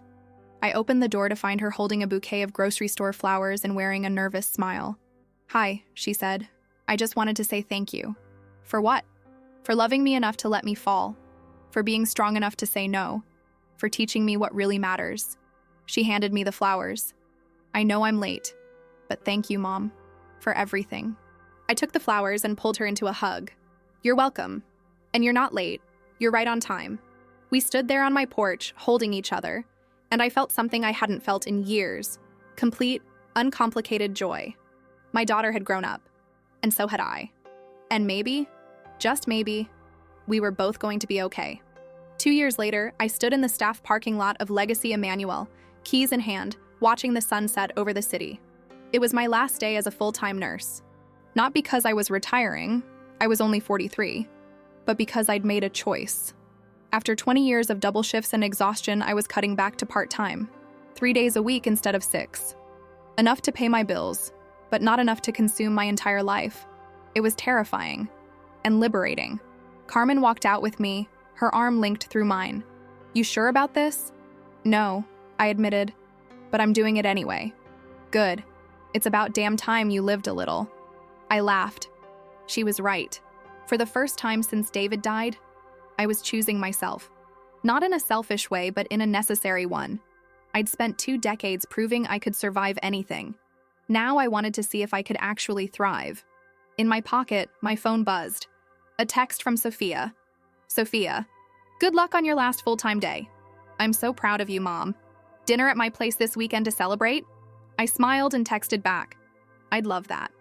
I opened the door to find her holding a bouquet of grocery store flowers and wearing a nervous smile. "Hi," she said. "I just wanted to say thank you." "For what?" "For loving me enough to let me fall. For being strong enough to say no. For teaching me what really matters." She handed me the flowers. "I know I'm late, but thank you, Mom, for everything." I took the flowers and pulled her into a hug. "You're welcome. And you're not late. You're right on time." We stood there on my porch, holding each other, and I felt something I hadn't felt in years. Complete, uncomplicated joy. My daughter had grown up, and so had I. And maybe, just maybe, we were both going to be okay. 2 years later, I stood in the staff parking lot of Legacy Emmanuel, keys in hand, watching the sunset over the city. It was my last day as a full-time nurse. Not because I was retiring, I was only 43, but because I'd made a choice. After 20 years of double shifts and exhaustion, I was cutting back to part-time, 3 days a week instead of 6. Enough to pay my bills, but not enough to consume my entire life. It was terrifying and liberating. Carmen walked out with me, her arm linked through mine. "You sure about this?" "No," I admitted, "but I'm doing it anyway." "Good. It's about damn time you lived a little." I laughed. She was right. For the first time since David died, I was choosing myself. Not in a selfish way, but in a necessary one. I'd spent 2 decades proving I could survive anything. Now I wanted to see if I could actually thrive. In my pocket, my phone buzzed. A text from Sophia. "Sophia, good luck on your last full-time day. I'm so proud of you, Mom. Dinner at my place this weekend to celebrate?" I smiled and texted back. I'd love that.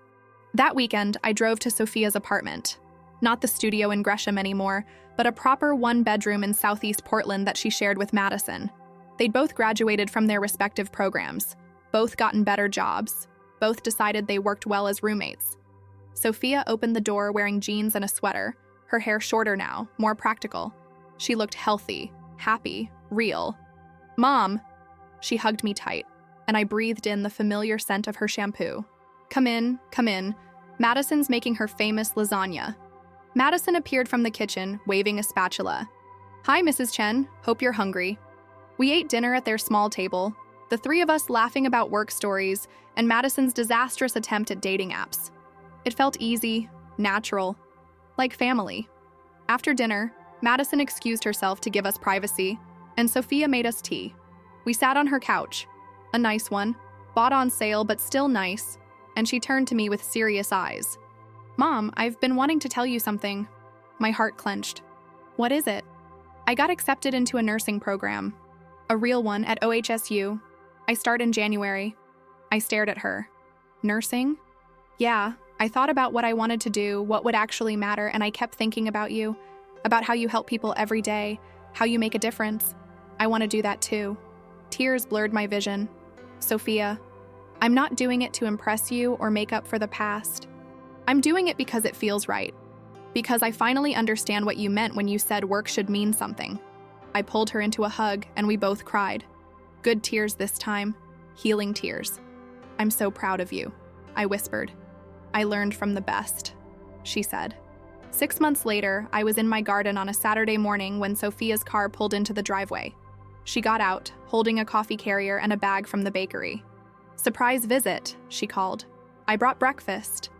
That weekend, I drove to Sophia's apartment. Not the studio in Gresham anymore, but a proper one-bedroom in Southeast Portland that she shared with Madison. They'd both graduated from their respective programs, both gotten better jobs, both decided they worked well as roommates. Sophia opened the door wearing jeans and a sweater, her hair shorter now, more practical. She looked healthy, happy, real. "Mom!" She hugged me tight, and I breathed in the familiar scent of her shampoo. Come in, come in. Madison's making her famous lasagna." Madison appeared from the kitchen, waving a spatula. "Hi, Mrs. Chen. Hope you're hungry." We ate dinner at their small table, the 3 of us laughing about work stories and Madison's disastrous attempt at dating apps. It felt easy, natural, like family. After dinner, Madison excused herself to give us privacy, and Sophia made us tea. We sat on her couch, a nice one, bought on sale but still nice, and she turned to me with serious eyes. "Mom, I've been wanting to tell you something." My heart clenched. "What is it?" "I got accepted into a nursing program. A real one at OHSU. I start in January." I stared at her. "Nursing?" "Yeah, I thought about what I wanted to do, what would actually matter, and I kept thinking about you, about how you help people every day, how you make a difference. I want to do that too. Tears blurred my vision. Sophia, I'm not doing it to impress you or make up for the past. I'm doing it because it feels right. Because I finally understand what you meant when you said work should mean something. I pulled her into a hug, and we both cried. Good tears this time. Healing tears. I'm so proud of you, I whispered. I learned from the best, she said. 6 months later, I was in my garden on a Saturday morning when Sophia's car pulled into the driveway. She got out, holding a coffee carrier and a bag from the bakery. Surprise visit, she called. I brought breakfast.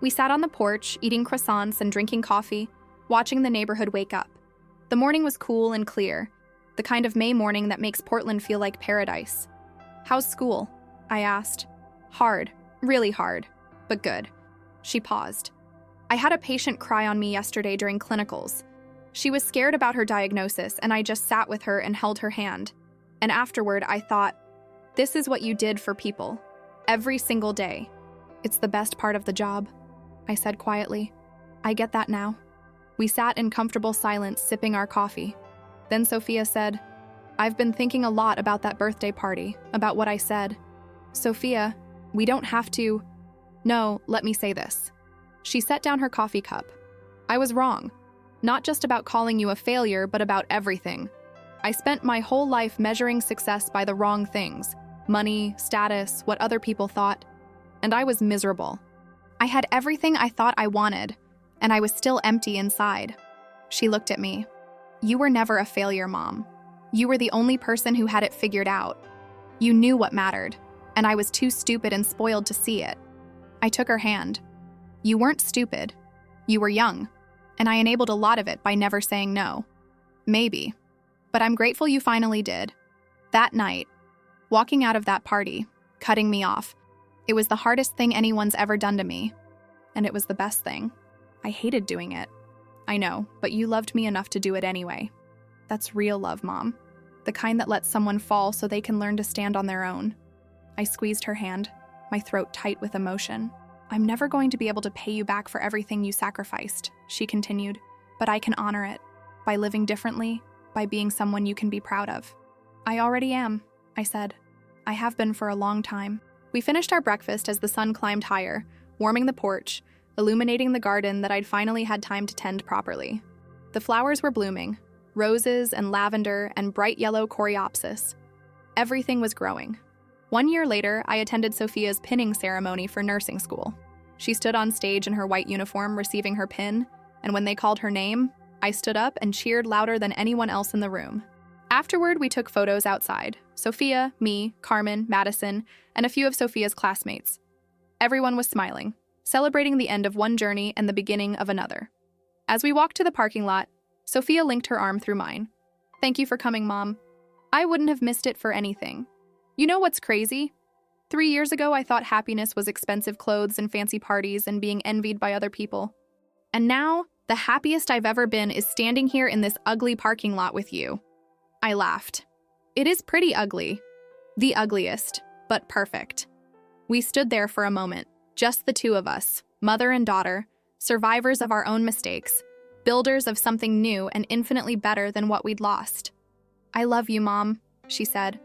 We sat on the porch, eating croissants and drinking coffee, watching the neighborhood wake up. The morning was cool and clear, the kind of May morning that makes Portland feel like paradise. How's school? I asked. Hard, really hard, but good. She paused. I had a patient cry on me yesterday during clinicals. She was scared about her diagnosis, and I just sat with her and held her hand. And afterward, I thought, this is what you did for people. Every single day. It's the best part of the job, I said quietly. I get that now. We sat in comfortable silence, sipping our coffee. Then Sophia said, I've been thinking a lot about that birthday party, about what I said. Sophia, we don't have to... No, let me say this. She set down her coffee cup. I was wrong. Not just about calling you a failure, but about everything. I spent my whole life measuring success by the wrong things. Money, status, what other people thought. And I was miserable. I had everything I thought I wanted, and I was still empty inside. She looked at me. You were never a failure, Mom. You were the only person who had it figured out. You knew what mattered, and I was too stupid and spoiled to see it. I took her hand. You weren't stupid. You were young, and I enabled a lot of it by never saying no. Maybe. But I'm grateful you finally did. That night, walking out of that party, cutting me off, it was the hardest thing anyone's ever done to me. And it was the best thing. I hated doing it. I know, but you loved me enough to do it anyway. That's real love, Mom. The kind that lets someone fall so they can learn to stand on their own. I squeezed her hand, my throat tight with emotion. I'm never going to be able to pay you back for everything you sacrificed, she continued, but I can honor it, by living differently, by being someone you can be proud of. I already am, I said. I have been for a long time. We finished our breakfast as the sun climbed higher, warming the porch, illuminating the garden that I'd finally had time to tend properly. The flowers were blooming, roses and lavender and bright yellow coreopsis. Everything was growing. 1 year later, I attended Sophia's pinning ceremony for nursing school. She stood on stage in her white uniform receiving her pin, and when they called her name, I stood up and cheered louder than anyone else in the room. Afterward, we took photos outside. Sophia, me, Carmen, Madison, and a few of Sophia's classmates. Everyone was smiling, celebrating the end of one journey and the beginning of another. As we walked to the parking lot, Sophia linked her arm through mine. Thank you for coming, Mom. I wouldn't have missed it for anything. You know what's crazy? 3 years ago, I thought happiness was expensive clothes and fancy parties and being envied by other people. And now, the happiest I've ever been is standing here in this ugly parking lot with you. I laughed. It is pretty ugly. The ugliest, but perfect. We stood there for a moment, just the two of us, mother and daughter, survivors of our own mistakes, builders of something new and infinitely better than what we'd lost. I love you, Mom, she said.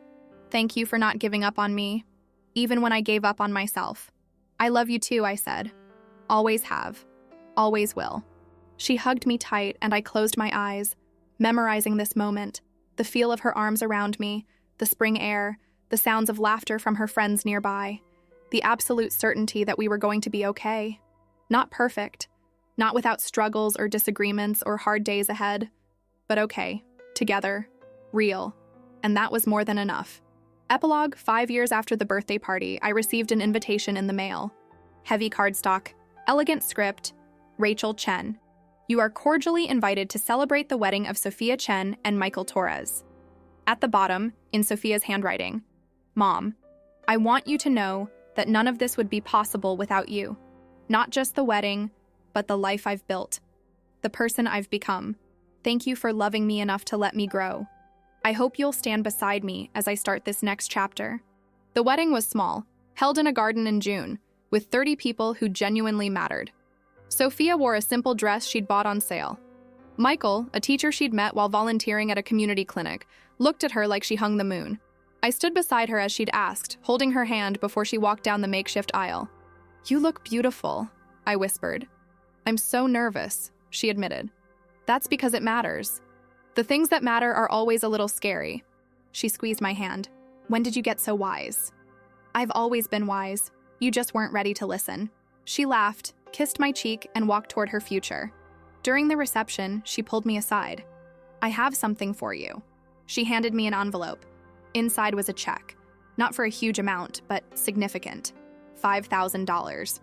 Thank you for not giving up on me, even when I gave up on myself. I love you too, I said. Always have. Always will. She hugged me tight and I closed my eyes, memorizing this moment, the feel of her arms around me, the spring air, the sounds of laughter from her friends nearby, the absolute certainty that we were going to be okay. Not perfect, not without struggles or disagreements or hard days ahead, but okay, together, real, and that was more than enough. Epilogue: 5 years after the birthday party, I received an invitation in the mail. Heavy cardstock, elegant script, Rachel Chen. You are cordially invited to celebrate the wedding of Sophia Chen and Michael Torres. At the bottom, in Sophia's handwriting, Mom, I want you to know that none of this would be possible without you. Not just the wedding, but the life I've built. The person I've become. Thank you for loving me enough to let me grow. I hope you'll stand beside me as I start this next chapter. The wedding was small, held in a garden in June, with 30 people who genuinely mattered. Sophia wore a simple dress she'd bought on sale. Michael, a teacher she'd met while volunteering at a community clinic, looked at her like she hung the moon. I stood beside her as she'd asked, holding her hand before she walked down the makeshift aisle. "You look beautiful," I whispered. "I'm so nervous," she admitted. "That's because it matters. The things that matter are always a little scary." She squeezed my hand. "When did you get so wise?" "I've always been wise. You just weren't ready to listen." She laughed, kissed my cheek, and walked toward her future. During the reception, she pulled me aside. "I have something for you." She handed me an envelope. Inside was a check. Not for a huge amount, but significant. $5,000.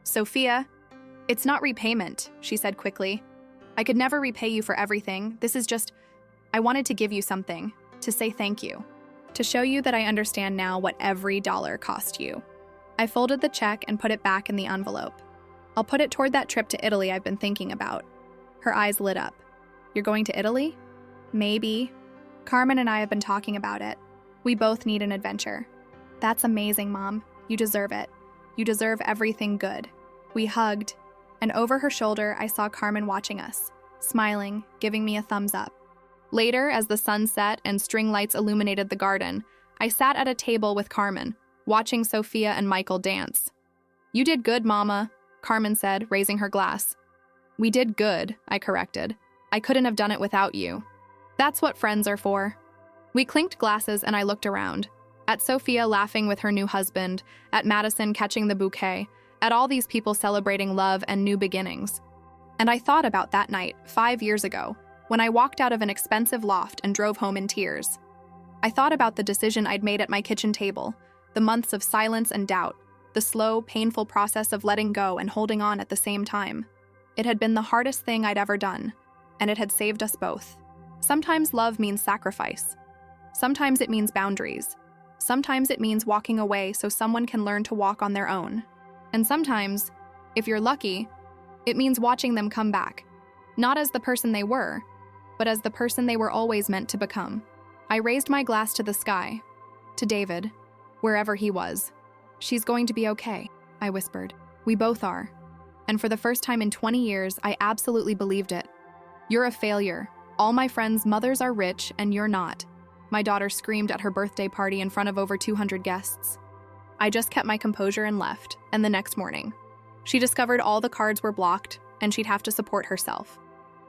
"Sophia, it's not repayment," she said quickly. "I could never repay you for everything. This is just, I wanted to give you something, to say thank you, to show you that I understand now what every dollar cost you." I folded the check and put it back in the envelope. "I'll put it toward that trip to Italy I've been thinking about." Her eyes lit up. "You're going to Italy?" "Maybe. Carmen and I have been talking about it. We both need an adventure." "That's amazing, Mom. You deserve it. You deserve everything good." We hugged, and over her shoulder I saw Carmen watching us, smiling, giving me a thumbs up. Later, as the sun set and string lights illuminated the garden, I sat at a table with Carmen, watching Sophia and Michael dance. "You did good, Mama," Carmen said, raising her glass. "We did good," I corrected. "I couldn't have done it without you." That's what friends are for. We clinked glasses and I looked around. At Sophia laughing with her new husband, at Madison catching the bouquet, at all these people celebrating love and new beginnings. And I thought about that night, 5 years ago, when I walked out of an expensive loft and drove home in tears. I thought about the decision I'd made at my kitchen table, the months of silence and doubt, the slow, painful process of letting go and holding on at the same time. It had been the hardest thing I'd ever done, and it had saved us both. Sometimes love means sacrifice. Sometimes it means boundaries. Sometimes it means walking away so someone can learn to walk on their own. And sometimes, if you're lucky, it means watching them come back, not as the person they were, but as the person they were always meant to become. I raised my glass to the sky, to David, wherever he was. "She's going to be okay," I whispered. "We both are." And for the first time in 20 years, I absolutely believed it. "You're a failure. All my friends' mothers are rich, and you're not," my daughter screamed at her birthday party in front of over 200 guests. I just kept my composure and left, and the next morning, she discovered all the cards were blocked, and she'd have to support herself.